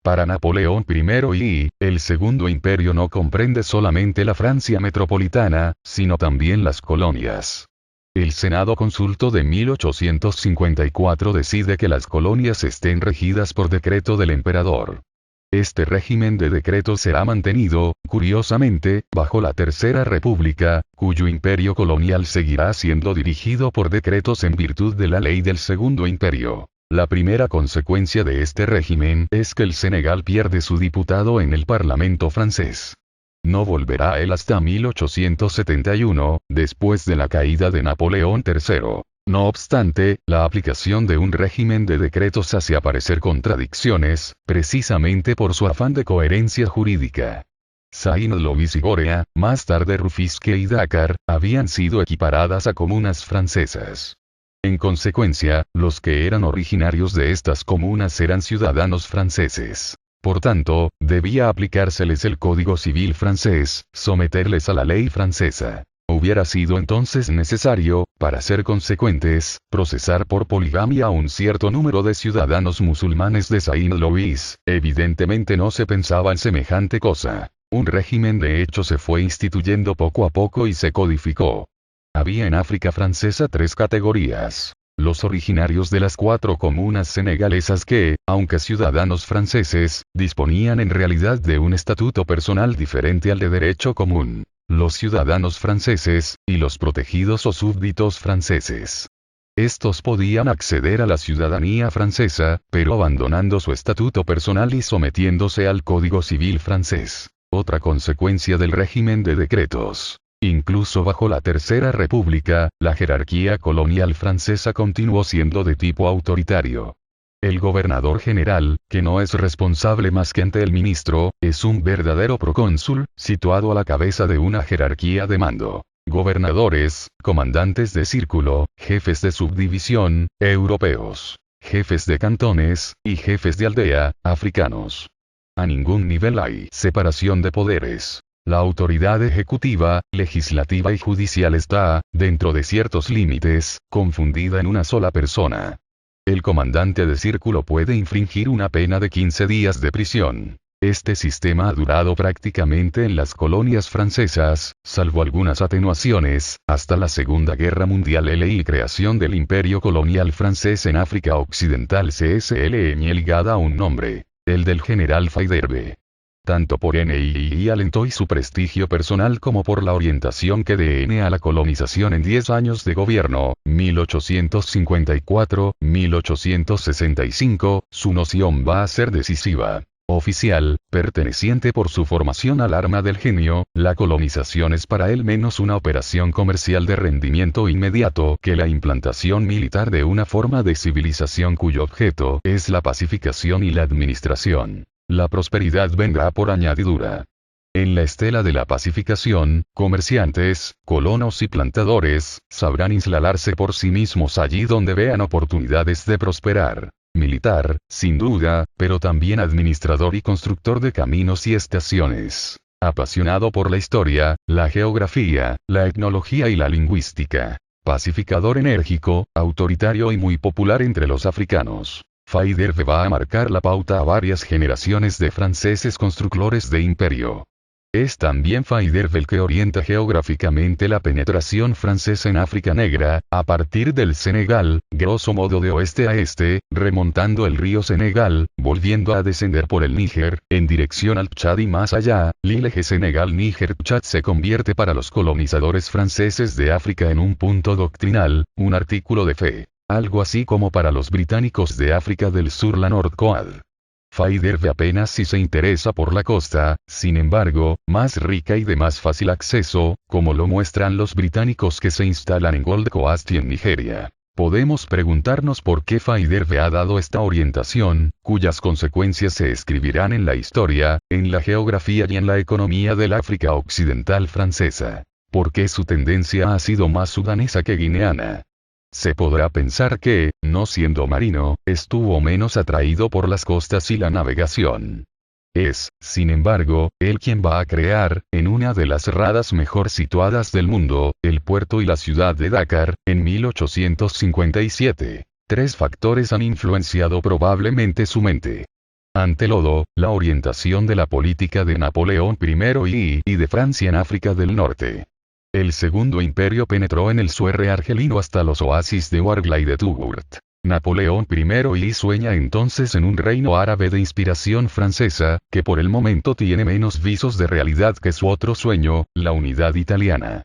Para Napoleón I, el Segundo Imperio no comprende solamente la Francia metropolitana, sino también las colonias. El Senado Consulto de 1854 decide que las colonias estén regidas por decreto del emperador. Este régimen de decretos será mantenido, curiosamente, bajo la Tercera República, cuyo imperio colonial seguirá siendo dirigido por decretos en virtud de la ley del Segundo Imperio. La primera consecuencia de este régimen es que el Senegal pierde su diputado en el Parlamento francés. No volverá a él hasta 1871, después de la caída de Napoleón III. No obstante, la aplicación de un régimen de decretos hace aparecer contradicciones, precisamente por su afán de coherencia jurídica. Saint-Louis y Gorea, más tarde Rufisque y Dakar, habían sido equiparadas a comunas francesas. En consecuencia, los que eran originarios de estas comunas eran ciudadanos franceses. Por tanto, debía aplicárseles el Código Civil francés, someterles a la ley francesa. Hubiera sido entonces necesario, para ser consecuentes, procesar por poligamia a un cierto número de ciudadanos musulmanes de Saint-Louis. Evidentemente no se pensaba en semejante cosa. Un régimen de hecho se fue instituyendo poco a poco y se codificó. Había en África francesa 3 categorías. Los originarios de las 4 comunas senegalesas que, aunque ciudadanos franceses, disponían en realidad de un estatuto personal diferente al de derecho común. Los ciudadanos franceses, y los protegidos o súbditos franceses. Estos podían acceder a la ciudadanía francesa, pero abandonando su estatuto personal y sometiéndose al Código Civil francés. Otra consecuencia del régimen de decretos. Incluso bajo la Tercera República, la jerarquía colonial francesa continuó siendo de tipo autoritario. El gobernador general, que no es responsable más que ante el ministro, es un verdadero procónsul, situado a la cabeza de una jerarquía de mando. Gobernadores, comandantes de círculo, jefes de subdivisión, europeos, jefes de cantones, y jefes de aldea, africanos. A ningún nivel hay separación de poderes. La autoridad ejecutiva, legislativa y judicial está, dentro de ciertos límites, confundida en una sola persona. El comandante de círculo puede infringir una pena de 15 días de prisión. Este sistema ha durado prácticamente en las colonias francesas, salvo algunas atenuaciones, hasta la Segunda Guerra Mundial y creación del Imperio Colonial Francés en África Occidental CSL ligada a un nombre, el del general Faidherbe. Tanto por NII alentó y su prestigio personal como por la orientación que DN a la colonización en 10 años de gobierno, 1854-1865, su noción va a ser decisiva. Oficial, perteneciente por su formación al arma del genio, la colonización es para él menos una operación comercial de rendimiento inmediato que la implantación militar de una forma de civilización cuyo objeto es la pacificación y la administración. La prosperidad vendrá por añadidura. En la estela de la pacificación, comerciantes, colonos y plantadores, sabrán instalarse por sí mismos allí donde vean oportunidades de prosperar. Militar, sin duda, pero también administrador y constructor de caminos y estaciones. Apasionado por la historia, la geografía, la etnología y la lingüística. Pacificador enérgico, autoritario y muy popular entre los africanos. Faidherbe va a marcar la pauta a varias generaciones de franceses constructores de imperio. Es también Faidherbe el que orienta geográficamente la penetración francesa en África Negra, a partir del Senegal, grosso modo de oeste a este, remontando el río Senegal, volviendo a descender por el Níger, en dirección al Chad y más allá, Lileje Senegal-Níger-Chad se convierte para los colonizadores franceses de África en un punto doctrinal, un artículo de fe. Algo así como para los británicos de África del Sur la Nordcoad. Faidherbe apenas si se interesa por la costa, sin embargo, más rica y de más fácil acceso, como lo muestran los británicos que se instalan en Gold Coast y en Nigeria. Podemos preguntarnos por qué Faidherbe ha dado esta orientación, cuyas consecuencias se escribirán en la historia, en la geografía y en la economía del África occidental francesa. ¿Por qué su tendencia ha sido más sudanesa que guineana? Se podrá pensar que, no siendo marino, estuvo menos atraído por las costas y la navegación. Es, sin embargo, él quien va a crear, en una de las cerradas mejor situadas del mundo, el puerto y la ciudad de Dakar, en 1857. Tres factores han influenciado probablemente su mente. Ante todo, la orientación de la política de Napoleón I y de Francia en África del Norte. El Segundo Imperio penetró en el suerre argelino hasta los oasis de Ouargla y de Touggourt. Napoleón I sueña entonces en un reino árabe de inspiración francesa, que por el momento tiene menos visos de realidad que su otro sueño, la unidad italiana.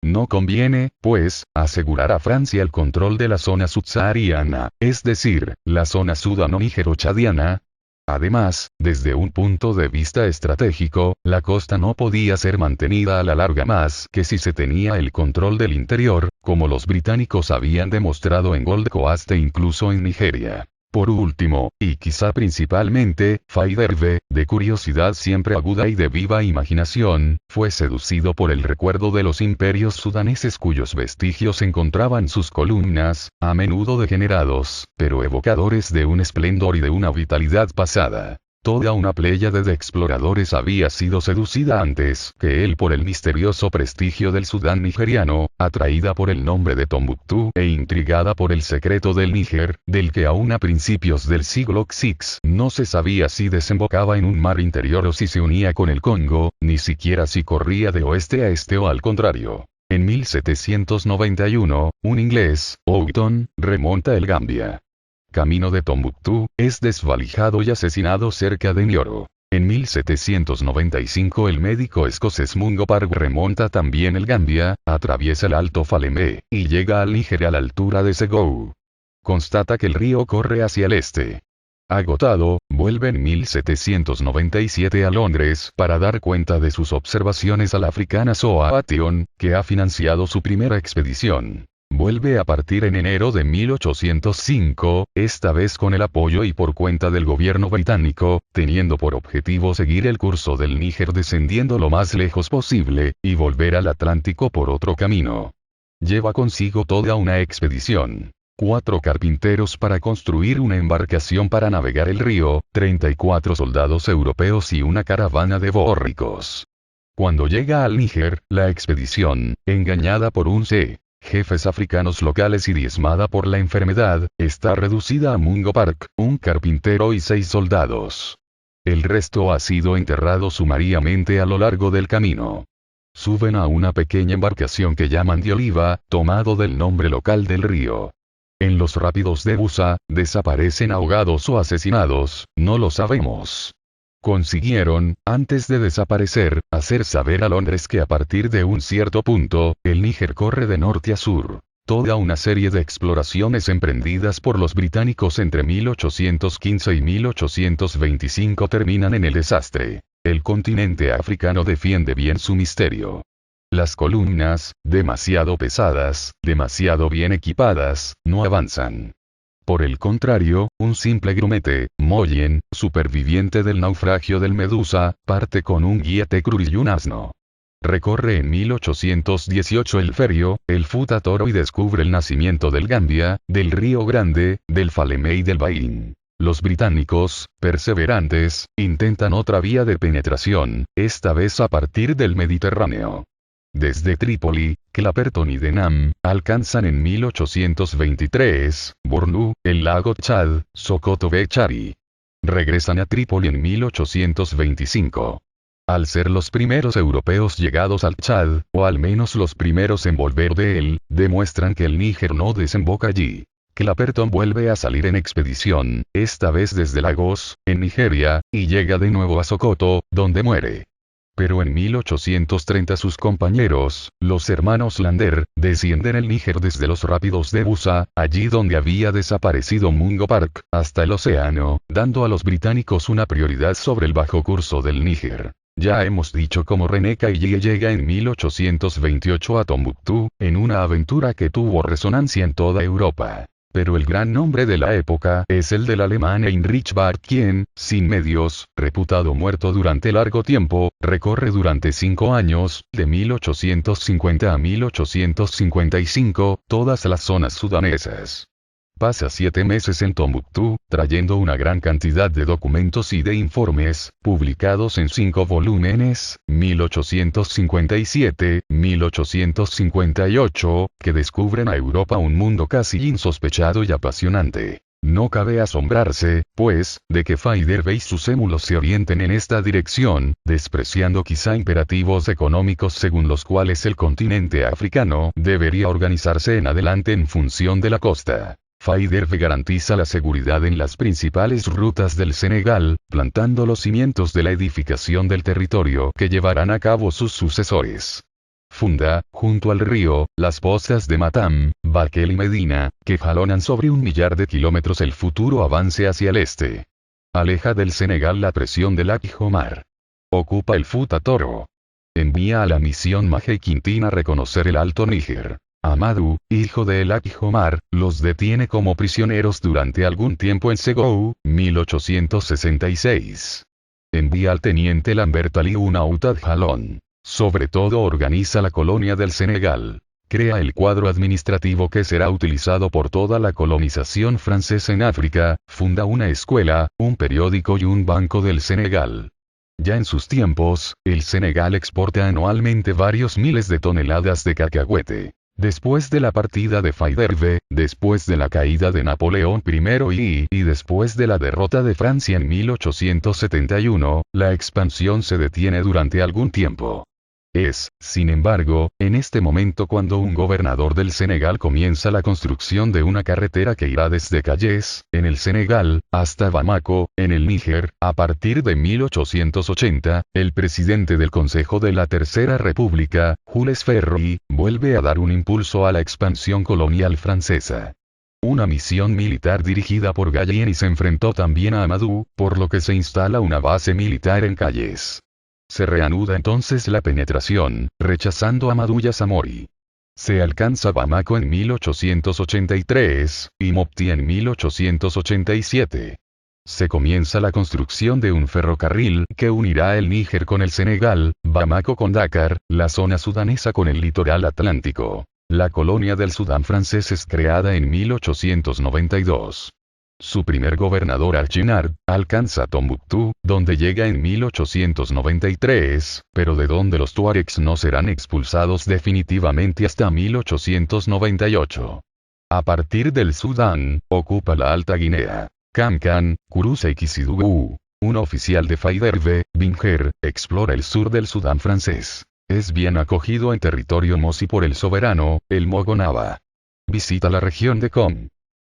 No conviene, pues, asegurar a Francia el control de la zona subsahariana, es decir, la zona sudano-nígero-chadiana. Además, desde un punto de vista estratégico, la costa no podía ser mantenida a la larga más que si se tenía el control del interior, como los británicos habían demostrado en Gold Coast e incluso en Nigeria. Por último, y quizá principalmente, Faidherbe, de curiosidad siempre aguda y de viva imaginación, fue seducido por el recuerdo de los imperios sudaneses cuyos vestigios encontraban sus columnas, a menudo degenerados, pero evocadores de un esplendor y de una vitalidad pasada. Toda una pléyade de exploradores había sido seducida antes que él por el misterioso prestigio del Sudán nigeriano, atraída por el nombre de Tombuctú e intrigada por el secreto del Níger, del que aún a principios del siglo VI no se sabía si desembocaba en un mar interior o si se unía con el Congo, ni siquiera si corría de oeste a este o al contrario. En 1791, un inglés, Houghton, remonta el Gambia. Camino de Tombuctú, es desvalijado y asesinado cerca de Nioro. En 1795 el médico escocés Mungo Park remonta también el Gambia, atraviesa el Alto Falemé, y llega al Níger a la altura de Segou. Constata que el río corre hacia el este. Agotado, vuelve en 1797 a Londres para dar cuenta de sus observaciones al africana Soa Ation, que ha financiado su primera expedición. Vuelve a partir en enero de 1805, esta vez con el apoyo y por cuenta del gobierno británico, teniendo por objetivo seguir el curso del Níger descendiendo lo más lejos posible, y volver al Atlántico por otro camino. Lleva consigo toda una expedición. 4 carpinteros para construir una embarcación para navegar el río, 34 soldados europeos y una caravana de bórricos. Cuando llega al Níger, la expedición, engañada por un jefes africanos locales y diezmada por la enfermedad, está reducida a Mungo Park, un carpintero y 6 soldados. El resto ha sido enterrado sumariamente a lo largo del camino. Suben a una pequeña embarcación que llaman de Oliva, tomado del nombre local del río. En los rápidos de Busa, desaparecen ahogados o asesinados, no lo sabemos. Consiguieron, antes de desaparecer, hacer saber a Londres que a partir de un cierto punto, el Níger corre de norte a sur. Toda una serie de exploraciones emprendidas por los británicos entre 1815 y 1825 terminan en el desastre. El continente africano defiende bien su misterio. Las columnas, demasiado pesadas, demasiado bien equipadas, no avanzan. Por el contrario, un simple grumete, Moyen, superviviente del naufragio del Medusa, parte con un guía Tecrur y un asno. Recorre en 1818 el Ferio, el Futa Toro y descubre el nacimiento del Gambia, del Río Grande, del Faleme y del Bain. Los británicos, perseverantes, intentan otra vía de penetración, esta vez a partir del Mediterráneo. Desde Trípoli, Clapperton y Denham, alcanzan en 1823, Bornu, el lago Chad, Sokoto Bechari. Regresan a Trípoli en 1825. Al ser los primeros europeos llegados al Chad, o al menos los primeros en volver de él, demuestran que el Níger no desemboca allí. Clapperton vuelve a salir en expedición, esta vez desde Lagos, en Nigeria, y llega de nuevo a Sokoto, donde muere. Pero en 1830 sus compañeros, los hermanos Lander, descienden el Níger desde los rápidos de Busa, allí donde había desaparecido Mungo Park, hasta el océano, dando a los británicos una prioridad sobre el bajo curso del Níger. Ya hemos dicho cómo René Caillie llega en 1828 a Tombuctú, en una aventura que tuvo resonancia en toda Europa. Pero el gran nombre de la época es el del alemán Heinrich Barth, quien, sin medios, reputado muerto durante largo tiempo, recorre durante 5 años, de 1850 a 1855, todas las zonas sudanesas. Pasa 7 meses en Tombuctú, trayendo una gran cantidad de documentos y de informes, publicados en 5 volúmenes, 1857-1858, que descubren a Europa un mundo casi insospechado y apasionante. No cabe asombrarse, pues, de que Faiderbe y sus émulos se orienten en esta dirección, despreciando quizá imperativos económicos según los cuales el continente africano debería organizarse en adelante en función de la costa. Faiderbe garantiza la seguridad en las principales rutas del Senegal, plantando los cimientos de la edificación del territorio que llevarán a cabo sus sucesores. Funda, junto al río, las postas de Matam, Bakel y Medina, que jalonan sobre 1 millar de kilómetros el futuro avance hacia el este. Aleja del Senegal la presión del Lac Omar. Ocupa el Futa Toro. Envía a la misión Maje Quintín a reconocer el Alto Níger. Amadou, hijo de Lac Omar, los detiene como prisioneros durante algún tiempo en Segou, 1866. Envía al teniente Lambert Ali Ouattara Jalón. Sobre todo organiza la colonia del Senegal. Crea el cuadro administrativo que será utilizado por toda la colonización francesa en África, funda una escuela, un periódico y un banco del Senegal. Ya en sus tiempos, el Senegal exporta anualmente varios miles de toneladas de cacahuete. Después de la partida de Faiderbe, después de la caída de Napoleón I y después de la derrota de Francia en 1871, la expansión se detiene durante algún tiempo. Es, sin embargo, en este momento cuando un gobernador del Senegal comienza la construcción de una carretera que irá desde Calles, en el Senegal, hasta Bamako, en el Níger. A partir de 1880, el presidente del Consejo de la Tercera República, Jules Ferry, vuelve a dar un impulso a la expansión colonial francesa. Una misión militar dirigida por Gallieni se enfrentó también a Amadou, por lo que se instala una base militar en Calles. Se reanuda entonces la penetración, rechazando a Amadou y a Samori. Se alcanza Bamako en 1883, y Mopti en 1887. Se comienza la construcción de un ferrocarril que unirá el Níger con el Senegal, Bamako con Dakar, la zona sudanesa con el litoral atlántico. La colonia del Sudán francés es creada en 1892. Su primer gobernador Archinard, alcanza Tombuctú, donde llega en 1893, pero de donde los tuaregs no serán expulsados definitivamente hasta 1898. A partir del Sudán, ocupa la Alta Guinea. Kankan, Kurusa y Kisidougou. Un oficial de Faiderbe, Binger, explora el sur del Sudán francés. Es bien acogido en territorio Mosi por el soberano, el Mogonaba. Visita la región de Kom.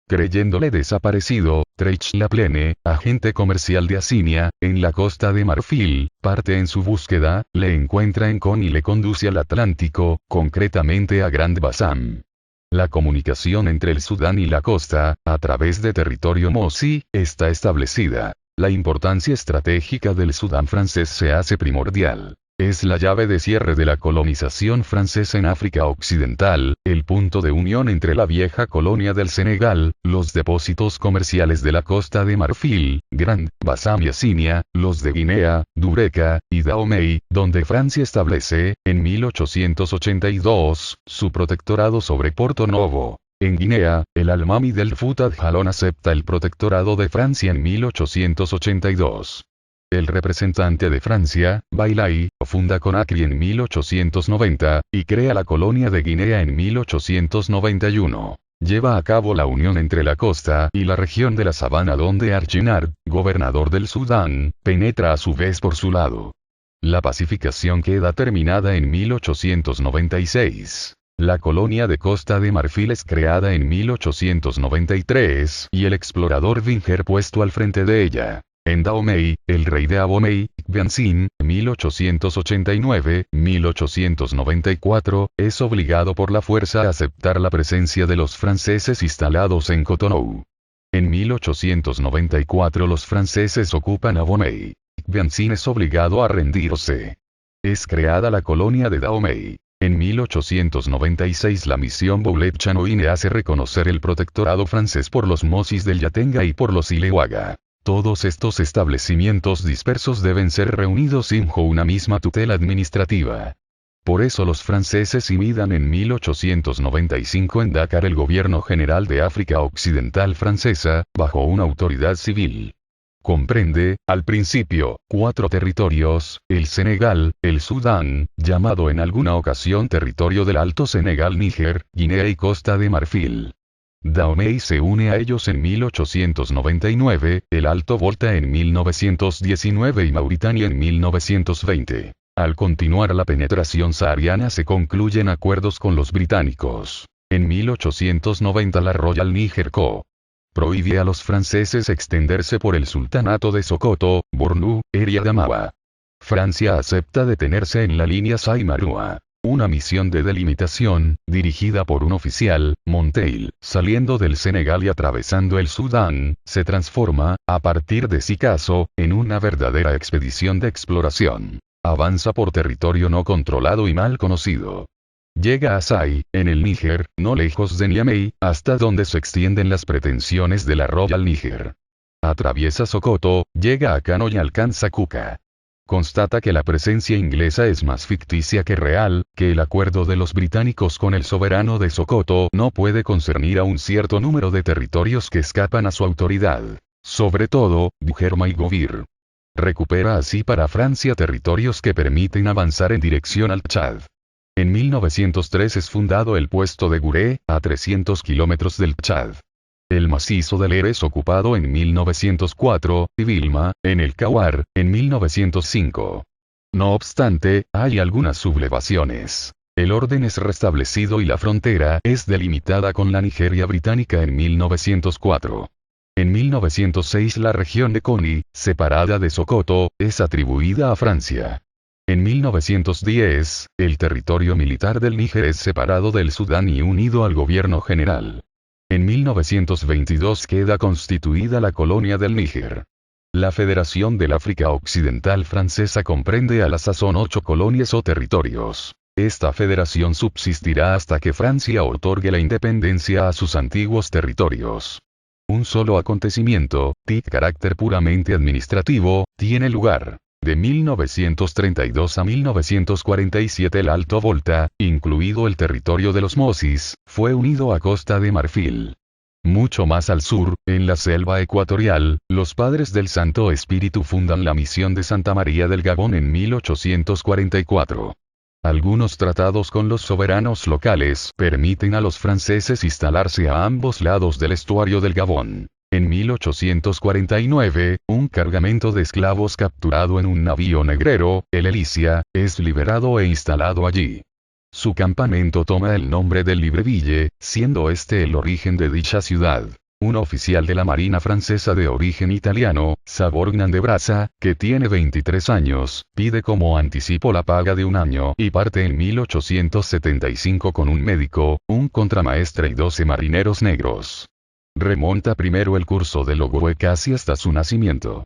Creyéndole desaparecido, Treich Laplene, agente comercial de Asinia, en la Costa de Marfil, parte en su búsqueda, le encuentra en Kon y le conduce al Atlántico, concretamente a Grand Bassam. La comunicación entre el Sudán y la costa, a través de territorio Mosi, está establecida. La importancia estratégica del Sudán francés se hace primordial. Es la llave de cierre de la colonización francesa en África Occidental, el punto de unión entre la vieja colonia del Senegal, los depósitos comerciales de la Costa de Marfil, Grand Bassam y Assinia, los de Guinea, Dureca, y Dahomey, donde Francia establece, en 1882, su protectorado sobre Porto Novo. En Guinea, el Almami del Futad Jalón acepta el protectorado de Francia en 1882. El representante de Francia, Bailly, funda Conakry en 1890, y crea la colonia de Guinea en 1891. Lleva a cabo la unión entre la costa y la región de la sabana donde Archinard, gobernador del Sudán, penetra a su vez por su lado. La pacificación queda terminada en 1896. La colonia de Costa de Marfil es creada en 1893 y el explorador Vinger puesto al frente de ella. En Dahomey, el rey de Abomey, Bianzin, 1889-1894, es obligado por la fuerza a aceptar la presencia de los franceses instalados en Cotonou. En 1894 los franceses ocupan Abomey. Bianzin es obligado a rendirse. Es creada la colonia de Dahomey. En 1896 la misión Boulet-Chanoine hace reconocer el protectorado francés por los Mosis del Yatenga y por los Ilewaga. Todos estos establecimientos dispersos deben ser reunidos bajo una misma tutela administrativa. Por eso los franceses imitan en 1895 en Dakar el gobierno general de África Occidental francesa, bajo una autoridad civil. Comprende, al principio, 4 territorios: el Senegal, el Sudán, llamado en alguna ocasión territorio del Alto Senegal, Níger, Guinea y Costa de Marfil. Dahomey se une a ellos en 1899, el Alto Volta en 1919 y Mauritania en 1920. Al continuar la penetración sahariana se concluyen acuerdos con los británicos. En 1890 la Royal Niger Co. prohíbe a los franceses extenderse por el sultanato de Sokoto, Bornu, Eria Damawa. Francia acepta detenerse en la línea Sai-Marua. Una misión de delimitación, dirigida por un oficial, Monteil, saliendo del Senegal y atravesando el Sudán, se transforma, a partir de Sikasso, en una verdadera expedición de exploración. Avanza por territorio no controlado y mal conocido. Llega a Sai, en el Níger, no lejos de Niamey, hasta donde se extienden las pretensiones de la Royal Níger. Atraviesa Sokoto, llega a Kano y alcanza Kuka. Constata que la presencia inglesa es más ficticia que real, que el acuerdo de los británicos con el soberano de Sokoto no puede concernir a un cierto número de territorios que escapan a su autoridad. Sobre todo, Bujerma y Govir. Recupera así para Francia territorios que permiten avanzar en dirección al Chad. En 1903 es fundado el puesto de Guré, a 300 kilómetros del Chad. El macizo del Air es ocupado en 1904, y Vilma, en el Kawar, en 1905. No obstante, hay algunas sublevaciones. El orden es restablecido y la frontera es delimitada con la Nigeria británica en 1904. En 1906 la región de Koni, separada de Sokoto, es atribuida a Francia. En 1910, el territorio militar del Níger es separado del Sudán y unido al gobierno general. En 1922 queda constituida la colonia del Níger. La Federación del África Occidental Francesa comprende a la sazón 8 colonias o territorios. Esta federación subsistirá hasta que Francia otorgue la independencia a sus antiguos territorios. Un solo acontecimiento, de carácter puramente administrativo, tiene lugar. De 1932 a 1947 el Alto Volta, incluido el territorio de los Mosis, fue unido a Costa de Marfil. Mucho más al sur, en la selva ecuatorial, los Padres del Santo Espíritu fundan la misión de Santa María del Gabón en 1844. Algunos tratados con los soberanos locales permiten a los franceses instalarse a ambos lados del estuario del Gabón. En 1849, un cargamento de esclavos capturado en un navío negrero, el Elicia, es liberado e instalado allí. Su campamento toma el nombre de Libreville, siendo este el origen de dicha ciudad. Un oficial de la Marina francesa de origen italiano, Saborgnan de Brazza, que tiene 23 años, pide como anticipo la paga de un año y parte en 1875 con un médico, un contramaestre y 12 marineros negros. Remonta primero el curso del Ogowe casi hasta su nacimiento.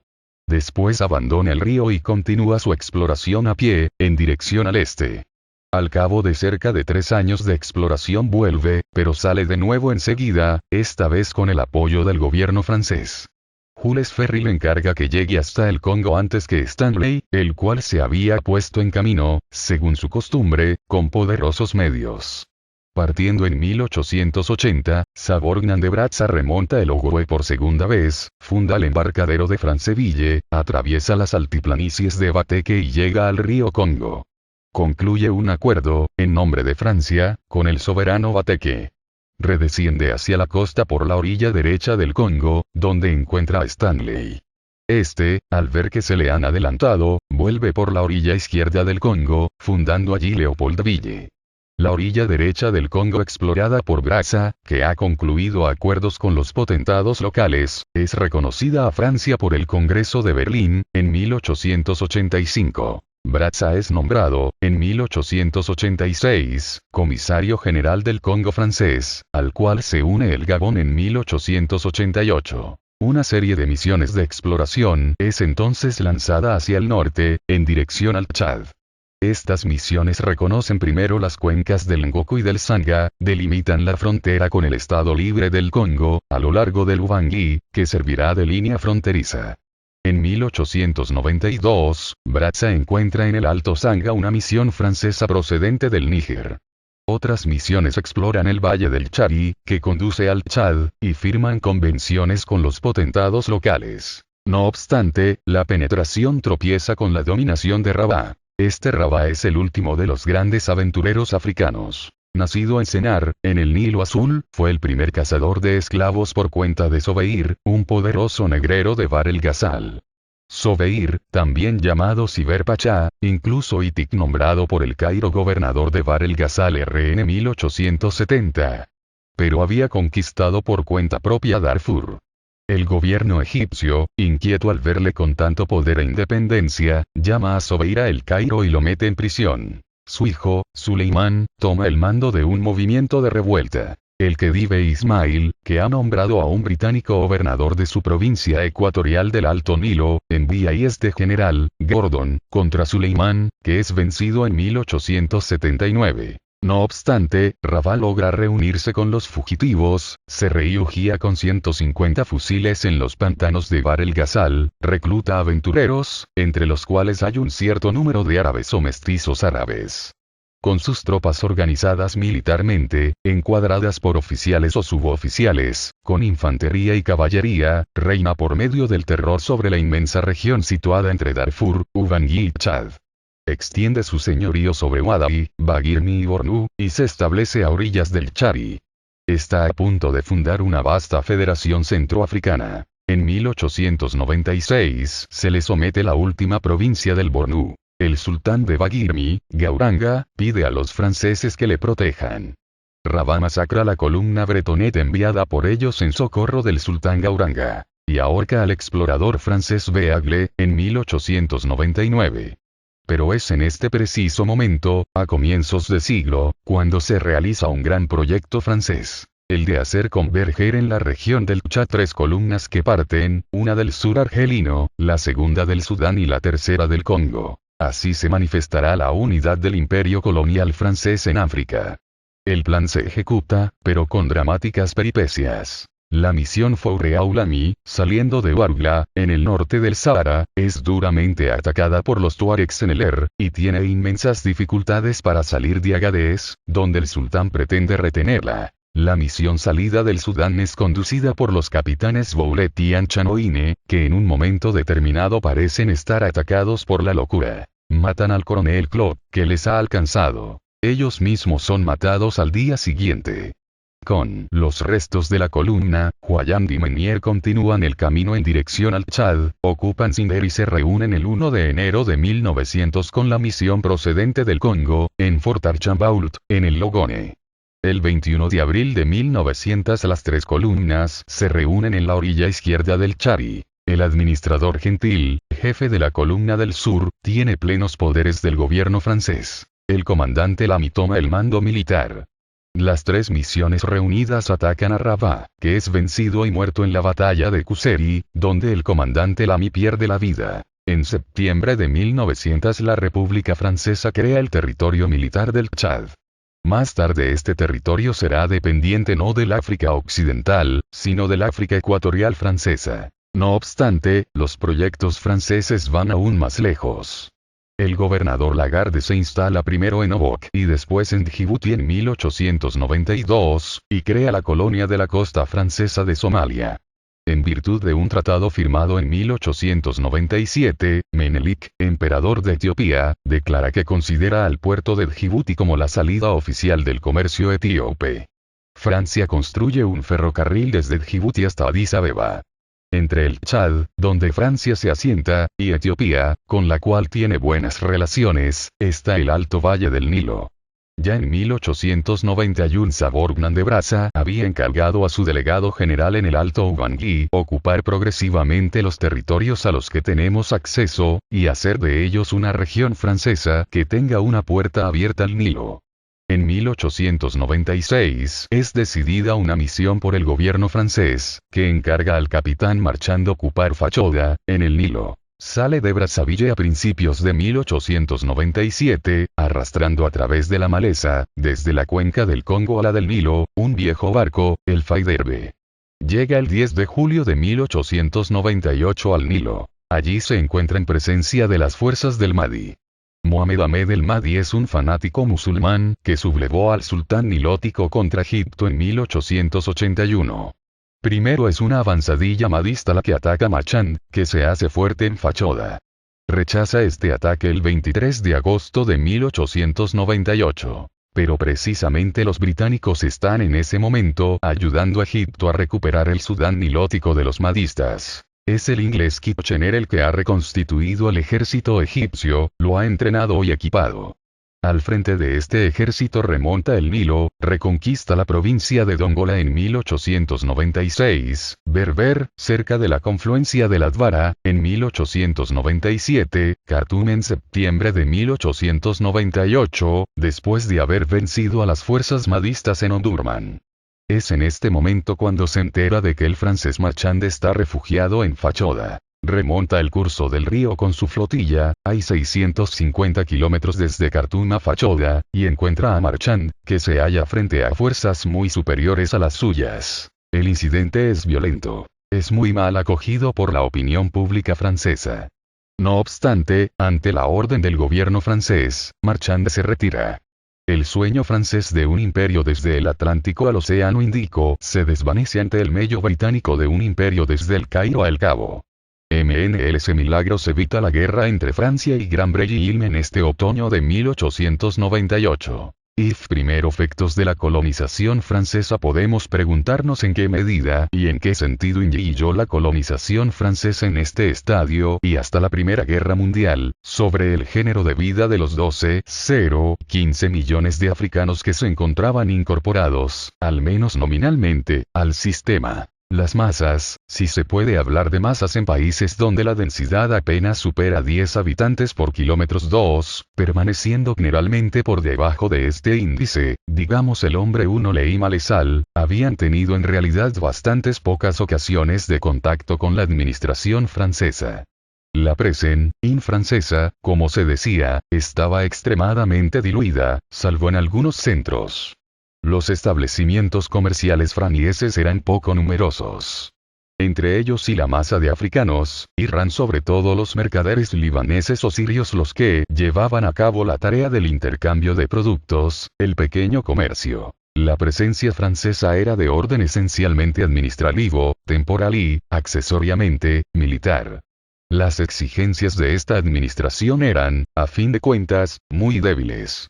Después abandona el río y continúa su exploración a pie, en dirección al este. Al cabo de cerca de 3 años de exploración vuelve, pero sale de nuevo enseguida, esta vez con el apoyo del gobierno francés. Jules Ferry le encarga que llegue hasta el Congo antes que Stanley, el cual se había puesto en camino, según su costumbre, con poderosos medios. Partiendo en 1880, Savorgnan de Brazza remonta el Ogooué por segunda vez, funda el embarcadero de Franceville, atraviesa las altiplanicies de Bateque y llega al río Congo. Concluye un acuerdo, en nombre de Francia, con el soberano Bateque. Redesciende hacia la costa por la orilla derecha del Congo, donde encuentra a Stanley. Este, al ver que se le han adelantado, vuelve por la orilla izquierda del Congo, fundando allí Leopoldville. La orilla derecha del Congo explorada por Brazza, que ha concluido acuerdos con los potentados locales, es reconocida a Francia por el Congreso de Berlín, en 1885. Brazza es nombrado, en 1886, comisario general del Congo francés, al cual se une el Gabón en 1888. Una serie de misiones de exploración es entonces lanzada hacia el norte, en dirección al Chad. Estas misiones reconocen primero las cuencas del Ngoku y del Sanga, delimitan la frontera con el Estado Libre del Congo, a lo largo del Ubangui, que servirá de línea fronteriza. En 1892, Brazza encuentra en el Alto Sanga una misión francesa procedente del Níger. Otras misiones exploran el Valle del Chari, que conduce al Chad, y firman convenciones con los potentados locales. No obstante, la penetración tropieza con la dominación de Rabat. Este Rabat es el último de los grandes aventureros africanos. Nacido en Sennar, en el Nilo Azul, fue el primer cazador de esclavos por cuenta de Sobeir, un poderoso negrero de Bahr el Ghazal. Sobeir, también llamado Siber Pachá, incluso Itik nombrado por el Cairo gobernador de Bahr el Ghazal RN 1870. Pero había conquistado por cuenta propia Darfur. El gobierno egipcio, inquieto al verle con tanto poder e independencia, llama a Sobeir a El Cairo y lo mete en prisión. Su hijo, Suleimán, toma el mando de un movimiento de revuelta. El Khedive Ismail, que ha nombrado a un británico gobernador de su provincia ecuatorial del Alto Nilo, envía y este general, Gordon, contra Suleimán, que es vencido en 1879. No obstante, Rabat logra reunirse con los fugitivos, se refugia con 150 fusiles en los pantanos de Bahr el Ghazal, recluta aventureros, entre los cuales hay un cierto número de árabes o mestizos árabes. Con sus tropas organizadas militarmente, encuadradas por oficiales o suboficiales, con infantería y caballería, reina por medio del terror sobre la inmensa región situada entre Darfur, Ubangui y Chad. Extiende su señorío sobre Wadabi, Bagirmi y Bornu, y se establece a orillas del Chari. Está a punto de fundar una vasta federación centroafricana. En 1896 se le somete la última provincia del Bornu. El sultán de Bagirmi, Gauranga, pide a los franceses que le protejan. Rabat masacra la columna bretoneta enviada por ellos en socorro del sultán Gauranga, y ahorca al explorador francés Beagle, en 1899. Pero es en este preciso momento, a comienzos de siglo, cuando se realiza un gran proyecto francés. El de hacer converger en la región del Chad 3 columnas que parten, una del sur argelino, la segunda del Sudán y la tercera del Congo. Así se manifestará la unidad del imperio colonial francés en África. El plan se ejecuta, pero con dramáticas peripecias. La misión Faure-Aulami, saliendo de Ouargla, en el norte del Sahara, es duramente atacada por los tuaregs en el y tiene inmensas dificultades para salir de Agadez, donde el sultán pretende retenerla. La misión salida del Sudán es conducida por los capitanes Boulet y Anchanoine, que en un momento determinado parecen estar atacados por la locura. Matan al coronel Claude, que les ha alcanzado. Ellos mismos son matados al día siguiente. Con los restos de la columna, Huayam y Menier continúan el camino en dirección al Chad, ocupan Zinder y se reúnen el 1 de enero de 1900 con la misión procedente del Congo, en Fort Archambault, en el Logone. El 21 de abril de 1900 las 3 columnas se reúnen en la orilla izquierda del Chari. El administrador Gentil, jefe de la columna del sur, tiene plenos poderes del gobierno francés. El comandante Lamy toma el mando militar. Las tres misiones reunidas atacan a Rabat, que es vencido y muerto en la batalla de Kuseri, donde el comandante Lamy pierde la vida. En septiembre de 1900 la República Francesa crea el territorio militar del Chad. Más tarde este territorio será dependiente no del África Occidental, sino del África Ecuatorial francesa. No obstante, los proyectos franceses van aún más lejos. El gobernador Lagarde se instala primero en Obok y después en Djibouti en 1892, y crea la colonia de la costa francesa de Somalia. En virtud de un tratado firmado en 1897, Menelik, emperador de Etiopía, declara que considera al puerto de Djibouti como la salida oficial del comercio etíope. Francia construye un ferrocarril desde Djibouti hasta Addis Abeba. Entre el Chad, donde Francia se asienta, y Etiopía, con la cual tiene buenas relaciones, está el Alto Valle del Nilo. Ya en 1891 Savorgnan de Brazza había encargado a su delegado general en el Alto Ubangui ocupar progresivamente los territorios a los que tenemos acceso, y hacer de ellos una región francesa que tenga una puerta abierta al Nilo. En 1896 es decidida una misión por el gobierno francés, que encarga al capitán Marchand ocupar Fachoda, en el Nilo. Sale de Brazzaville a principios de 1897, arrastrando a través de la maleza, desde la cuenca del Congo a la del Nilo, un viejo barco, el Faidherbe. Llega el 10 de julio de 1898 al Nilo. Allí se encuentra en presencia de las fuerzas del Mahdi. Mohamed Ahmed el Mahdi es un fanático musulmán, que sublevó al sultán nilótico contra Egipto en 1881. Primero es una avanzadilla mahdista la que ataca a Marchand, que se hace fuerte en Fachoda. Rechaza este ataque el 23 de agosto de 1898. Pero precisamente los británicos están en ese momento ayudando a Egipto a recuperar el Sudán nilótico de los mahdistas. Es el inglés Kitchener el que ha reconstituido el ejército egipcio, lo ha entrenado y equipado. Al frente de este ejército remonta el Nilo, reconquista la provincia de Dongola en 1896, Berber, cerca de la confluencia del Advara, en 1897, Khartoum en septiembre de 1898, después de haber vencido a las fuerzas mahdistas en Omdurman. Es en este momento cuando se entera de que el francés Marchand está refugiado en Fachoda. Remonta el curso del río con su flotilla, hay 650 kilómetros desde Khartoum a Fachoda, y encuentra a Marchand, que se halla frente a fuerzas muy superiores a las suyas. El incidente es violento. Es muy mal acogido por la opinión pública francesa. No obstante, ante la orden del gobierno francés, Marchand se retira. El sueño francés de un imperio desde el Atlántico al Océano Índico se desvanece ante el mello británico de un imperio desde el Cairo a El Cabo. MNLS Milagros evita la guerra entre Francia y Gran Bretaña en este otoño de 1898. Primero efectos de la colonización francesa. Podemos preguntarnos en qué medida y en qué sentido influyó la colonización francesa en este estadio y hasta la Primera Guerra Mundial, sobre el género de vida de los 15 millones de africanos que se encontraban incorporados, al menos nominalmente, al sistema. Las masas, si se puede hablar de masas en países donde la densidad apenas supera 10 habitantes por kilómetros 2, permaneciendo generalmente por debajo de este índice, digamos el hombre 1 Leima Lesal, habían tenido en realidad bastantes pocas ocasiones de contacto con la administración francesa. La presen francesa, como se decía, estaba extremadamente diluida, salvo en algunos centros. Los establecimientos comerciales franceses eran poco numerosos. Entre ellos y la masa de africanos, eran sobre todo los mercaderes libaneses o sirios los que llevaban a cabo la tarea del intercambio de productos, el pequeño comercio. La presencia francesa era de orden esencialmente administrativo, temporal y, accesoriamente, militar. Las exigencias de esta administración eran, a fin de cuentas, muy débiles.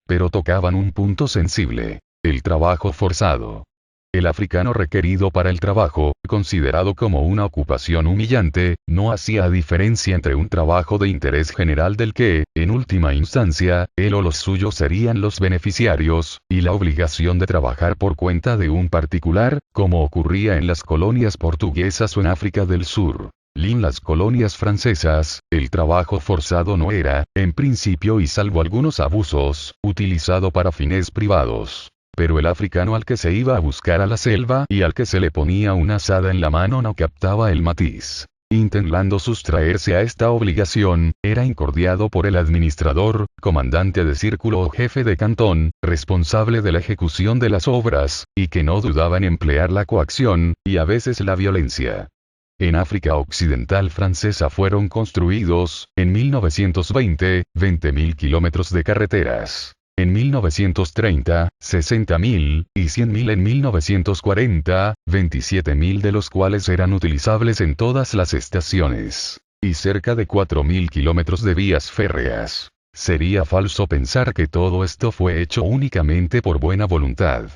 Pero tocaban un punto sensible. El trabajo forzado. El africano requerido para el trabajo, considerado como una ocupación humillante, no hacía diferencia entre un trabajo de interés general del que, en última instancia, él o los suyos serían los beneficiarios, y la obligación de trabajar por cuenta de un particular, como ocurría en las colonias portuguesas o en África del Sur. En las colonias francesas, el trabajo forzado no era, en principio y salvo algunos abusos, utilizado para fines privados. Pero el africano al que se iba a buscar a la selva y al que se le ponía una asada en la mano no captaba el matiz. Intentando sustraerse a esta obligación, era incordiado por el administrador, comandante de círculo o jefe de cantón, responsable de la ejecución de las obras, y que no dudaba en emplear la coacción, y a veces la violencia. En África Occidental Francesa fueron construidos, en 1920, 20.000 kilómetros de carreteras. En 1930, 60.000, y 100.000 en 1940, 27.000 de los cuales eran utilizables en todas las estaciones. Y cerca de 4.000 kilómetros de vías férreas. Sería falso pensar que todo esto fue hecho únicamente por buena voluntad.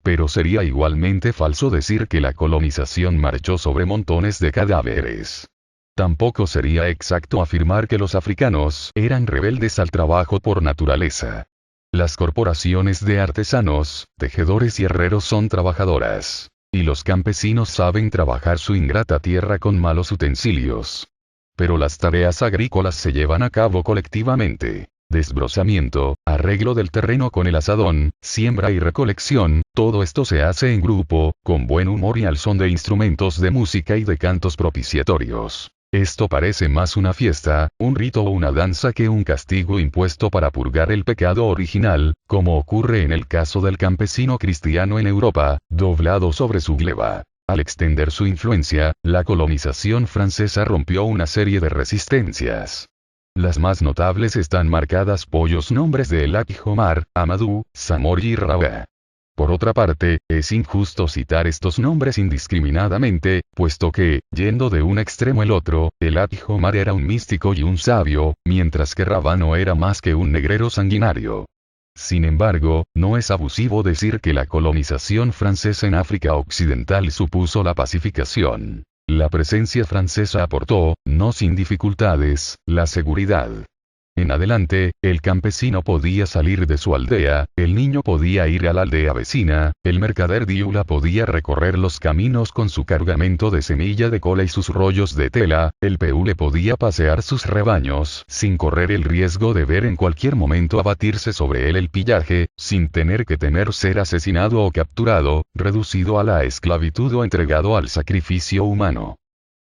Pero sería igualmente falso decir que la colonización marchó sobre montones de cadáveres. Tampoco sería exacto afirmar que los africanos eran rebeldes al trabajo por naturaleza. Las corporaciones de artesanos, tejedores y herreros son trabajadoras. Y los campesinos saben trabajar su ingrata tierra con malos utensilios. Pero las tareas agrícolas se llevan a cabo colectivamente. Desbrozamiento, arreglo del terreno con el azadón, siembra y recolección, todo esto se hace en grupo, con buen humor y al son de instrumentos de música y de cantos propiciatorios. Esto parece más una fiesta, un rito o una danza que un castigo impuesto para purgar el pecado original, como ocurre en el caso del campesino cristiano en Europa, doblado sobre su gleba. Al extender su influencia, la colonización francesa rompió una serie de resistencias. Las más notables están marcadas por los nombres de Elhadji Omar, Amadou, Samori y Rabat. Por otra parte, es injusto citar estos nombres indiscriminadamente, puesto que, yendo de un extremo al otro, Elhadji Omar era un místico y un sabio, mientras que Rabat no era más que un negrero sanguinario. Sin embargo, no es abusivo decir que la colonización francesa en África Occidental supuso la pacificación. La presencia francesa aportó, no sin dificultades, la seguridad. En adelante, el campesino podía salir de su aldea, el niño podía ir a la aldea vecina, el mercader Diula podía recorrer los caminos con su cargamento de semilla de cola y sus rollos de tela, el peule podía pasear sus rebaños sin correr el riesgo de ver en cualquier momento abatirse sobre él el pillaje, sin tener que temer ser asesinado o capturado, reducido a la esclavitud o entregado al sacrificio humano.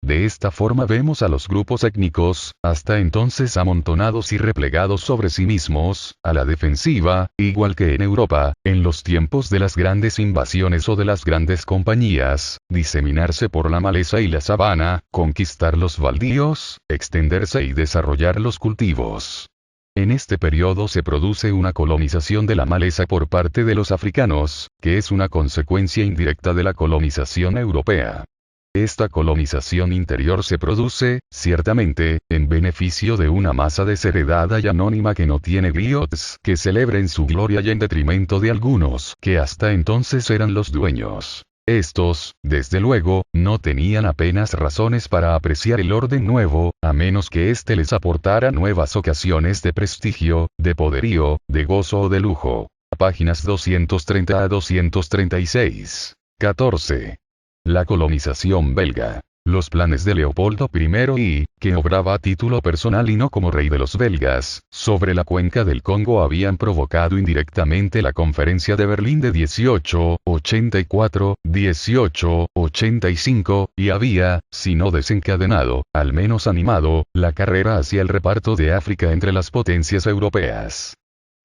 De esta forma vemos a los grupos étnicos, hasta entonces amontonados y replegados sobre sí mismos, a la defensiva, igual que en Europa, en los tiempos de las grandes invasiones o de las grandes compañías, diseminarse por la maleza y la sabana, conquistar los baldíos, extenderse y desarrollar los cultivos. En este periodo se produce una colonización de la maleza por parte de los africanos, que es una consecuencia indirecta de la colonización europea. Esta colonización interior se produce, ciertamente, en beneficio de una masa desheredada y anónima que no tiene griots que celebren su gloria y en detrimento de algunos que hasta entonces eran los dueños. Estos, desde luego, no tenían apenas razones para apreciar el orden nuevo, a menos que éste les aportara nuevas ocasiones de prestigio, de poderío, de gozo o de lujo. Páginas 230 a 236. 14. La colonización belga. Los planes de Leopoldo I y, que obraba a título personal y no como rey de los belgas, sobre la cuenca del Congo habían provocado indirectamente la Conferencia de Berlín de 1884, 1885, y había, si no desencadenado, al menos animado, la carrera hacia el reparto de África entre las potencias europeas.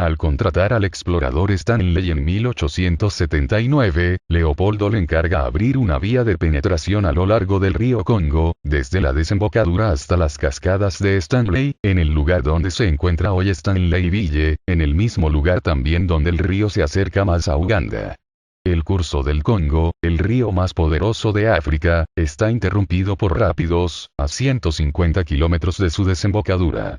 Al contratar al explorador Stanley en 1879, Leopoldo le encarga abrir una vía de penetración a lo largo del río Congo, desde la desembocadura hasta las cascadas de Stanley, en el lugar donde se encuentra hoy Stanleyville, en el mismo lugar también donde el río se acerca más a Uganda. El curso del Congo, el río más poderoso de África, está interrumpido por rápidos, a 150 kilómetros de su desembocadura.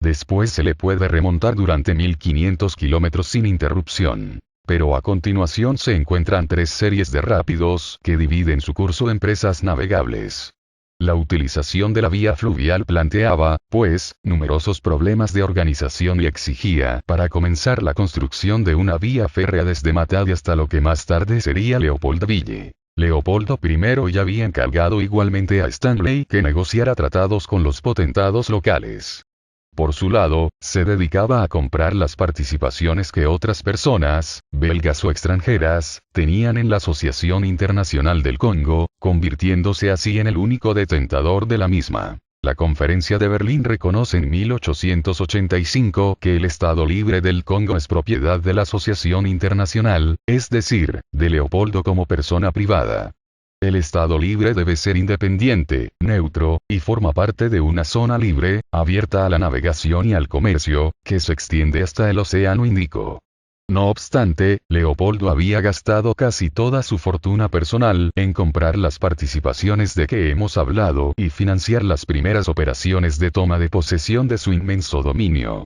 Después se le puede remontar durante 1500 kilómetros sin interrupción. Pero a continuación se encuentran tres series de rápidos que dividen su curso en presas navegables. La utilización de la vía fluvial planteaba, pues, numerosos problemas de organización y exigía para comenzar la construcción de una vía férrea desde Matadi hasta lo que más tarde sería Leopoldville. Leopoldo I ya había encargado igualmente a Stanley que negociara tratados con los potentados locales. por su lado, se dedicaba a comprar las participaciones que otras personas, belgas o extranjeras, tenían en la Asociación Internacional del Congo, convirtiéndose así en el único detentor de la misma. La Conferencia de Berlín reconoce en 1885 que el Estado Libre del Congo es propiedad de la Asociación Internacional, es decir, de Leopoldo como persona privada. El Estado libre debe ser independiente, neutro, y forma parte de una zona libre, abierta a la navegación y al comercio, que se extiende hasta el Océano Índico. No obstante, Leopoldo había gastado casi toda su fortuna personal en comprar las participaciones de que hemos hablado y financiar las primeras operaciones de toma de posesión de su inmenso dominio.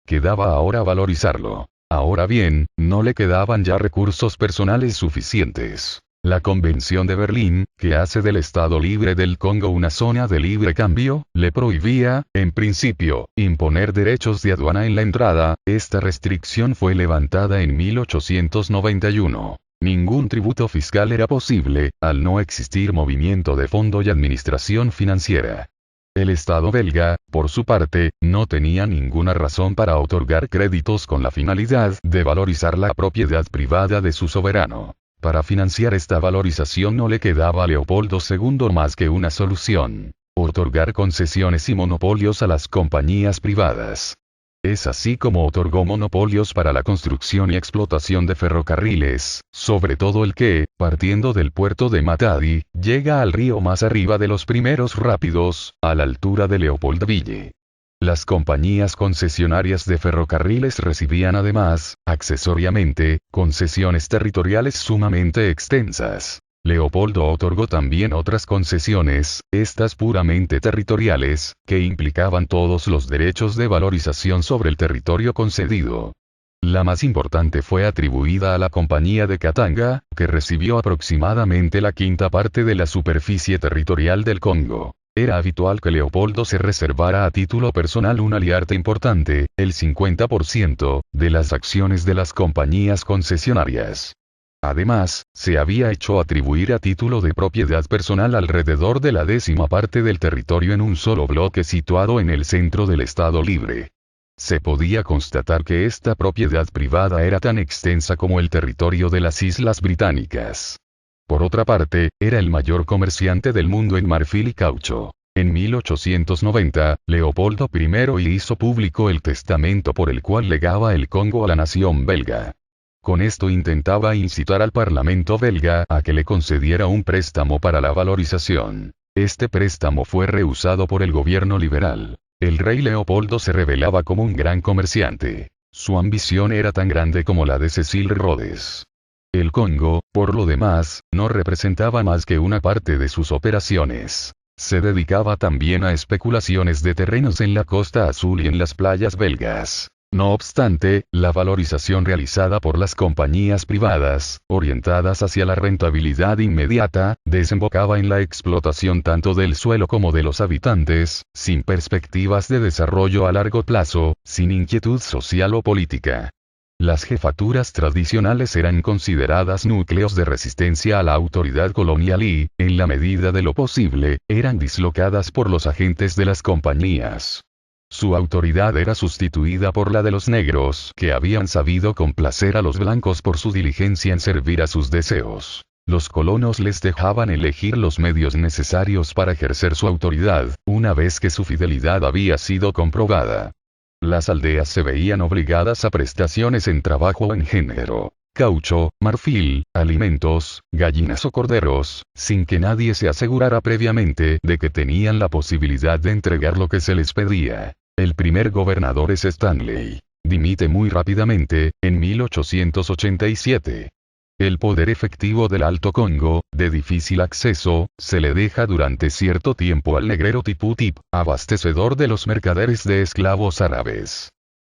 Quedaba ahora valorizarlo. Ahora bien, no le quedaban ya recursos personales suficientes. La Convención de Berlín, que hace del Estado Libre del Congo una zona de libre cambio, le prohibía, en principio, imponer derechos de aduana en la entrada. Esta restricción fue levantada en 1891. Ningún tributo fiscal era posible, al no existir movimiento de fondo y administración financiera. El Estado belga, por su parte, no tenía ninguna razón para otorgar créditos con la finalidad de valorizar la propiedad privada de su soberano. Para financiar esta valorización no le quedaba a Leopoldo II más que una solución: otorgar concesiones y monopolios a las compañías privadas. Es así como otorgó monopolios para la construcción y explotación de ferrocarriles, sobre todo el que, partiendo del puerto de Matadi, llega al río más arriba de los primeros rápidos, a la altura de Leopoldville. Las compañías concesionarias de ferrocarriles recibían además, accesoriamente, concesiones territoriales sumamente extensas. Leopoldo otorgó también otras concesiones, estas puramente territoriales, que implicaban todos los derechos de valorización sobre el territorio concedido. La más importante fue atribuida a la Compañía de Katanga, que recibió aproximadamente la quinta parte de la superficie territorial del Congo. Era habitual que Leopoldo se reservara a título personal una aliarte importante, el 50%, de las acciones de las compañías concesionarias. Además, se había hecho atribuir a título de propiedad personal alrededor de la 10ª parte del territorio en un solo bloque situado en el centro del Estado Libre. Se podía constatar que esta propiedad privada era tan extensa como el territorio de las Islas Británicas. Por otra parte, era el mayor comerciante del mundo en marfil y caucho. En 1890, Leopoldo I hizo público el testamento por el cual legaba el Congo a la nación belga. Con esto intentaba incitar al Parlamento belga a que le concediera un préstamo para la valorización. Este préstamo fue rehusado por el gobierno liberal. El rey Leopoldo se revelaba como un gran comerciante. Su ambición era tan grande como la de Cecil Rhodes. El Congo, por lo demás, no representaba más que una parte de sus operaciones. Se dedicaba también a especulaciones de terrenos en la Costa Azul y en las playas belgas. No obstante, la valorización realizada por las compañías privadas, orientadas hacia la rentabilidad inmediata, desembocaba en la explotación tanto del suelo como de los habitantes, sin perspectivas de desarrollo a largo plazo, sin inquietud social o política. Las jefaturas tradicionales eran consideradas núcleos de resistencia a la autoridad colonial y, en la medida de lo posible, eran dislocadas por los agentes de las compañías. Su autoridad era sustituida por la de los negros, que habían sabido complacer a los blancos por su diligencia en servir a sus deseos. Los colonos les dejaban elegir los medios necesarios para ejercer su autoridad, una vez que su fidelidad había sido comprobada. Las aldeas se veían obligadas a prestaciones en trabajo o en género, caucho, marfil, alimentos, gallinas o corderos, sin que nadie se asegurara previamente de que tenían la posibilidad de entregar lo que se les pedía. El primer gobernador es Stanley. Dimite muy rápidamente, en 1887. El poder efectivo del Alto Congo, de difícil acceso, se le deja durante cierto tiempo al negrero Tipú-Tip, abastecedor de los mercaderes de esclavos árabes.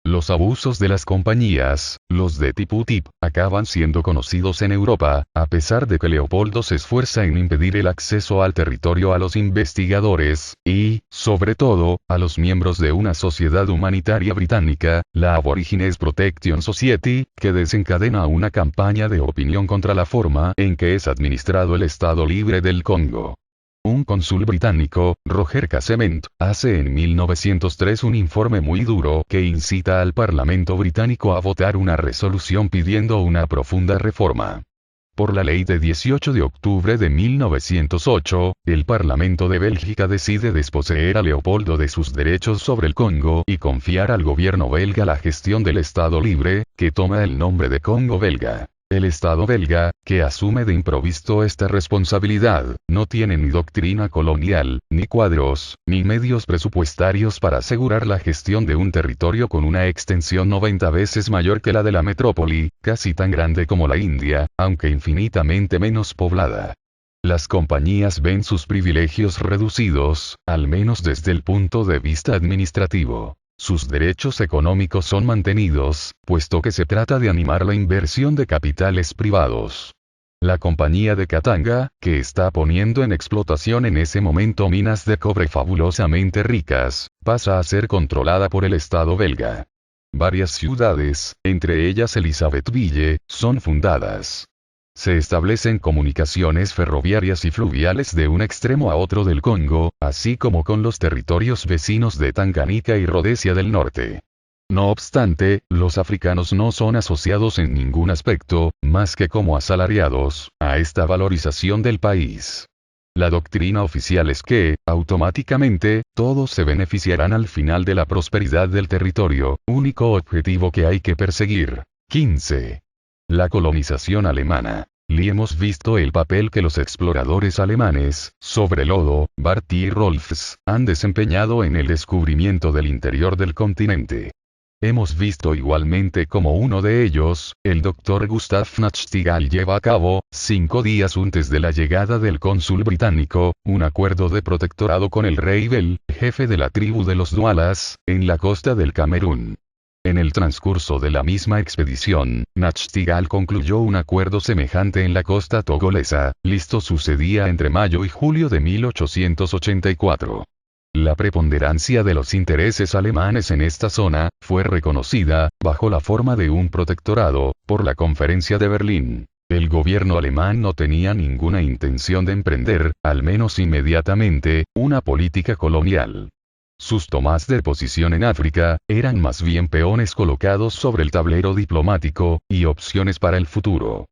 Los abusos de las compañías, los de Tipú-Tip, acaban siendo conocidos en Europa, a pesar de que Leopoldo se esfuerza en impedir el acceso al territorio a los investigadores, y, sobre todo, a los miembros de una sociedad humanitaria británica, la Aborigines Protection Society, que desencadena una campaña de opinión contra la forma en que es administrado el Estado Libre del Congo. Un cónsul británico, Roger Casement, hace en 1903 un informe muy duro que incita al Parlamento británico a votar una resolución pidiendo una profunda reforma. Por la ley de 18 de octubre de 1908, el Parlamento de Bélgica decide desposeer a Leopoldo de sus derechos sobre el Congo y confiar al gobierno belga la gestión del Estado libre, que toma el nombre de Congo belga. El Estado belga, que asume de improviso esta responsabilidad, no tiene ni doctrina colonial, ni cuadros, ni medios presupuestarios para asegurar la gestión de un territorio con una extensión 90 veces mayor que la de la metrópoli, casi tan grande como la India, aunque infinitamente menos poblada. Las compañías ven sus privilegios reducidos, al menos desde el punto de vista administrativo. Sus derechos económicos son mantenidos, puesto que se trata de animar la inversión de capitales privados. La compañía de Katanga, que está poniendo en explotación en ese momento minas de cobre fabulosamente ricas, pasa a ser controlada por el Estado belga. Varias ciudades, entre ellas Elisabethville, son fundadas. Se establecen comunicaciones ferroviarias y fluviales de un extremo a otro del Congo, así como con los territorios vecinos de Tanganica y Rodesia del Norte. No obstante, los africanos no son asociados en ningún aspecto, más que como asalariados, a esta valorización del país. La doctrina oficial es que, automáticamente, todos se beneficiarán al final de la prosperidad del territorio, único objetivo que hay que perseguir. 15. La colonización alemana. Hemos visto el papel que los exploradores alemanes, sobre lodo, Barth y Rolfs, han desempeñado en el descubrimiento del interior del continente. Hemos visto igualmente como uno de ellos, el Dr. Gustav Nachtigal lleva a cabo, 5 días antes de la llegada del cónsul británico, un acuerdo de protectorado con el rey Bel, jefe de la tribu de los Dualas, en la costa del Camerún. En el transcurso de la misma expedición, Nachtigal concluyó un acuerdo semejante en la costa togolesa. Listo sucedía entre mayo y julio de 1884. La preponderancia de los intereses alemanes en esta zona, fue reconocida, bajo la forma de un protectorado, por la Conferencia de Berlín. El gobierno alemán no tenía ninguna intención de emprender, al menos inmediatamente, una política colonial. Sus tomas de posición en África, eran más bien peones colocados sobre el tablero diplomático, y opciones para el futuro.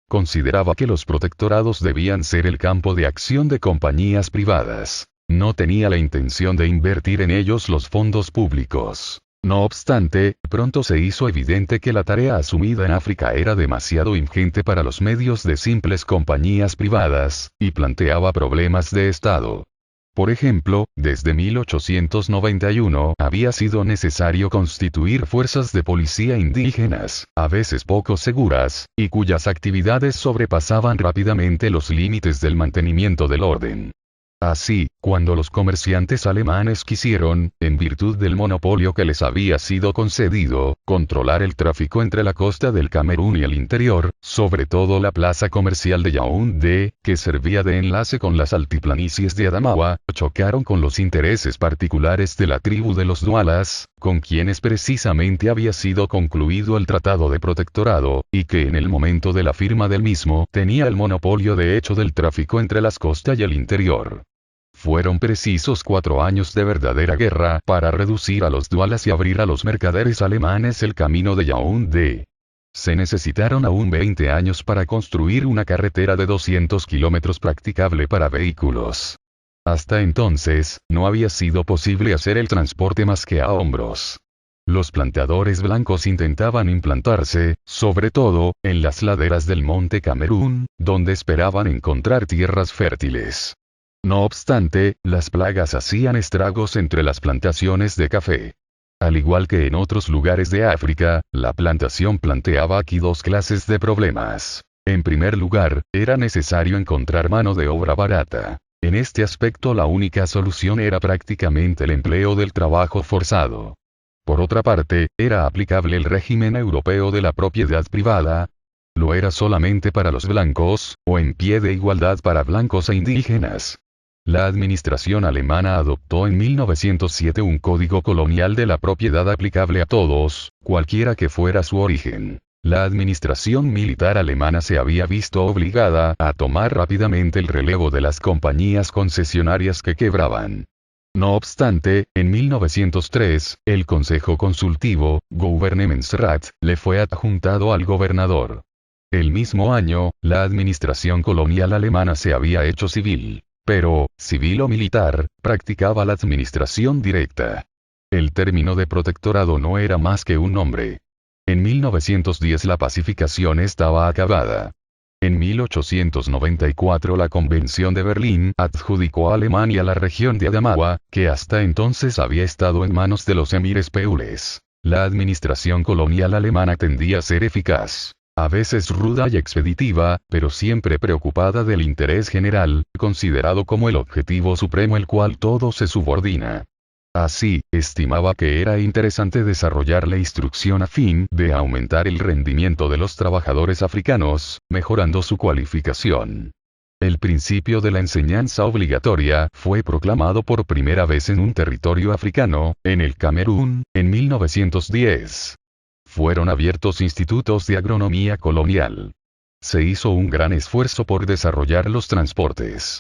Consideraba que los protectorados debían ser el campo de acción de compañías privadas. No tenía la intención de invertir en ellos los fondos públicos. No obstante, pronto se hizo evidente que la tarea asumida en África era demasiado ingente para los medios de simples compañías privadas, y planteaba problemas de Estado. Por ejemplo, desde 1891 había sido necesario constituir fuerzas de policía indígenas, a veces poco seguras, y cuyas actividades sobrepasaban rápidamente los límites del mantenimiento del orden. Así, cuando los comerciantes alemanes quisieron, en virtud del monopolio que les había sido concedido, controlar el tráfico entre la costa del Camerún y el interior, sobre todo la plaza comercial de Yaoundé, que servía de enlace con las altiplanicies de Adamawa, chocaron con los intereses particulares de la tribu de los Dualas, con quienes precisamente había sido concluido el Tratado de Protectorado, y que en el momento de la firma del mismo tenía el monopolio de hecho del tráfico entre las costas y el interior. Fueron precisos 4 años de verdadera guerra para reducir a los Dualas y abrir a los mercaderes alemanes el camino de Yaoundé. Se necesitaron aún 20 años para construir una carretera de 200 kilómetros practicable para vehículos. Hasta entonces, no había sido posible hacer el transporte más que a hombros. Los planteadores blancos intentaban implantarse, sobre todo, en las laderas del monte Camerún, donde esperaban encontrar tierras fértiles. No obstante, las plagas hacían estragos entre las plantaciones de café. Al igual que en otros lugares de África, la plantación planteaba aquí 2 clases de problemas. En primer lugar, era necesario encontrar mano de obra barata. En este aspecto la única solución era prácticamente el empleo del trabajo forzado. Por otra parte, era aplicable el régimen europeo de la propiedad privada. Lo era solamente para los blancos, o en pie de igualdad para blancos e indígenas. La administración alemana adoptó en 1907 un código colonial de la propiedad aplicable a todos, cualquiera que fuera su origen. La administración militar alemana se había visto obligada a tomar rápidamente el relevo de las compañías concesionarias que quebraban. No obstante, en 1903, el Consejo Consultivo, Gouvernementsrat, le fue adjuntado al gobernador. El mismo año, la administración colonial alemana se había hecho civil. Pero, civil o militar, practicaba la administración directa. El término de protectorado no era más que un nombre. En 1910 la pacificación estaba acabada. En 1894 la Convención de Berlín adjudicó a Alemania la región de Adamawa, que hasta entonces había estado en manos de los emires peules. La administración colonial alemana tendía a ser eficaz. A veces ruda y expeditiva, pero siempre preocupada del interés general, considerado como el objetivo supremo al cual todo se subordina. Así, estimaba que era interesante desarrollar la instrucción a fin de aumentar el rendimiento de los trabajadores africanos, mejorando su cualificación. El principio de la enseñanza obligatoria fue proclamado por primera vez en un territorio africano, en el Camerún, en 1910. Fueron abiertos institutos de agronomía colonial. Se hizo un gran esfuerzo por desarrollar los transportes.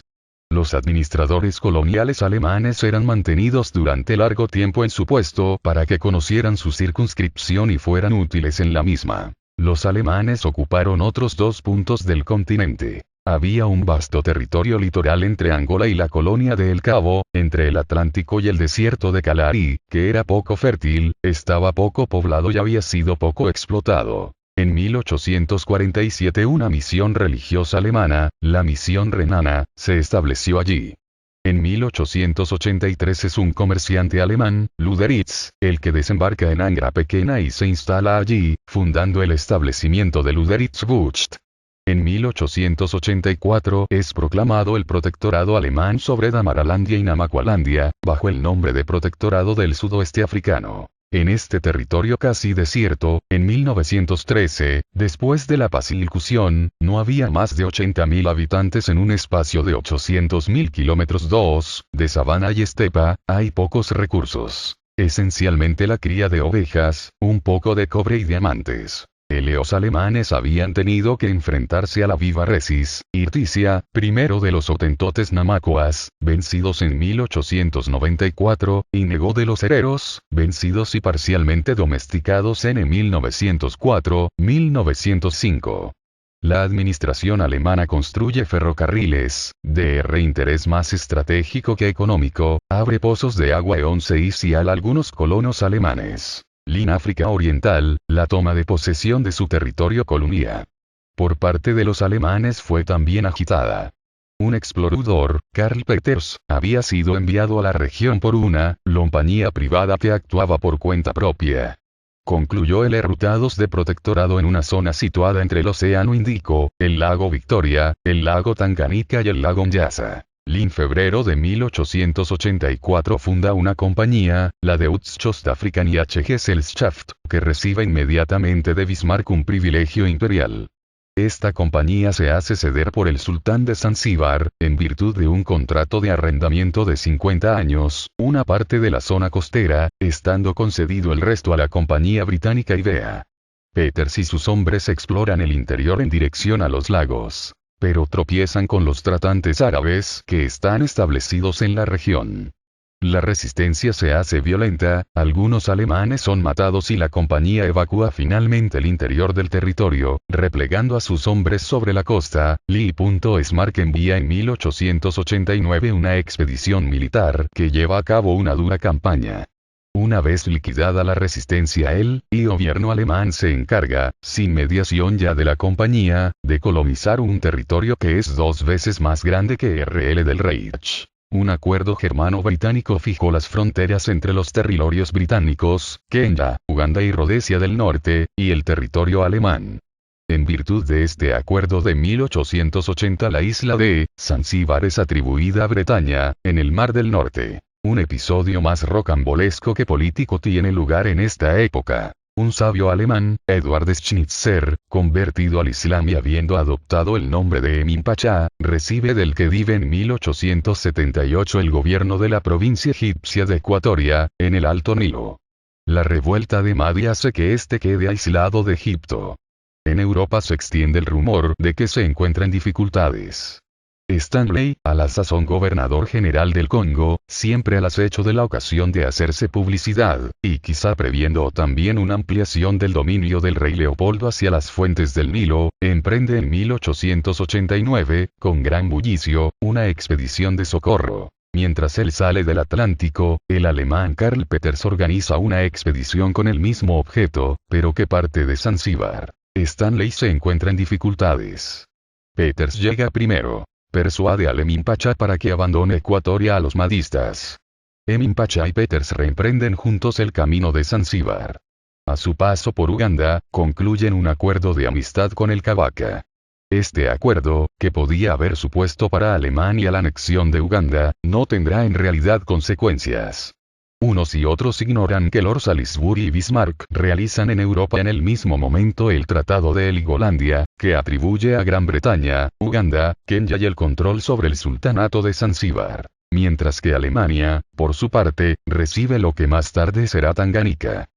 Los administradores coloniales alemanes eran mantenidos durante largo tiempo en su puesto para que conocieran su circunscripción y fueran útiles en la misma. Los alemanes ocuparon otros 2 puntos del continente. Había un vasto territorio litoral entre Angola y la colonia de El Cabo, entre el Atlántico y el desierto de Kalahari, que era poco fértil, estaba poco poblado y había sido poco explotado. En 1847 una misión religiosa alemana, la misión renana, se estableció allí. En 1883 es un comerciante alemán, Luderitz, el que desembarca en Angra Pequena y se instala allí, fundando el establecimiento de Luderitz-Bucht. En 1884 es proclamado el protectorado alemán sobre Damaralandia y Namaqualandia, bajo el nombre de Protectorado del Sudoeste Africano. En este territorio casi desierto, en 1913, después de la pacificación, no había más de 80.000 habitantes en un espacio de 800.000 kilómetros de sabana y estepa, hay pocos recursos. Esencialmente la cría de ovejas, un poco de cobre y diamantes. Los alemanes habían tenido que enfrentarse a la Viva Resis, Irtisia, primero de los Hotentotes namacuas, vencidos en 1894, y Negó de los Hereros, vencidos y parcialmente domesticados en 1904-1905. La administración alemana construye ferrocarriles, de interés más estratégico que económico, abre pozos de agua a algunos colonos alemanes. En África Oriental, la toma de posesión de su territorio colonial por parte de los alemanes fue también agitada. Un explorador, Karl Peters, había sido enviado a la región por una compañía privada que actuaba por cuenta propia. Concluyó el rutados de protectorado en una zona situada entre el Océano Índico, el lago Victoria, el lago Tanganica y el lago Nyassa. En febrero de 1884 funda una compañía, la Deutsch-Ostafrikanische Gesellschaft, que recibe inmediatamente de Bismarck un privilegio imperial. Esta compañía se hace ceder por el sultán de Zanzíbar, en virtud de un contrato de arrendamiento de 50 años, una parte de la zona costera, estando concedido el resto a la compañía británica Idea. Peters y sus hombres exploran el interior en dirección a los lagos. Pero tropiezan con los tratantes árabes que están establecidos en la región. La resistencia se hace violenta, algunos alemanes son matados y la compañía evacúa finalmente el interior del territorio, replegando a sus hombres sobre la costa. Bismarck envía en 1889 una expedición militar que lleva a cabo una dura campaña. Una vez liquidada la resistencia, el gobierno alemán se encarga, sin mediación ya de la compañía, de colonizar un territorio que es 2 veces más grande que el del Reich. Un acuerdo germano-británico fijó las fronteras entre los territorios británicos, Kenia, Uganda y Rodesia del Norte, y el territorio alemán. En virtud de este acuerdo de 1880 la isla de Zanzíbar es atribuida a Bretaña, en el Mar del Norte. Un episodio más rocambolesco que político tiene lugar en esta época. Un sabio alemán, Eduard Schnitzer, convertido al Islam y habiendo adoptado el nombre de Emin Pachá, recibe del Khedive en 1878 el gobierno de la provincia egipcia de Ecuatoria, en el Alto Nilo. La revuelta de Mahdi hace que este quede aislado de Egipto. En Europa se extiende el rumor de que se encuentra en dificultades. Stanley, a la sazón gobernador general del Congo, siempre al acecho de la ocasión de hacerse publicidad, y quizá previendo también una ampliación del dominio del rey Leopoldo hacia las fuentes del Nilo, emprende en 1889, con gran bullicio, una expedición de socorro. Mientras él sale del Atlántico, el alemán Karl Peters organiza una expedición con el mismo objeto, pero que parte de Zanzíbar. Stanley se encuentra en dificultades. Peters llega primero. Persuade al Emin Pasha para que abandone Ecuatoria a los mahdistas. Emin Pasha y Peters reemprenden juntos el camino de Zanzíbar. A su paso por Uganda, concluyen un acuerdo de amistad con el Kabaka. Este acuerdo, que podía haber supuesto para Alemania la anexión de Uganda, no tendrá en realidad consecuencias. Unos y otros ignoran que Lord Salisbury y Bismarck realizan en Europa en el mismo momento el Tratado de Heligolandia, que atribuye a Gran Bretaña, Uganda, Kenya y el control sobre el sultanato de Zanzíbar. Mientras que Alemania, por su parte, recibe lo que más tarde será Tanganica.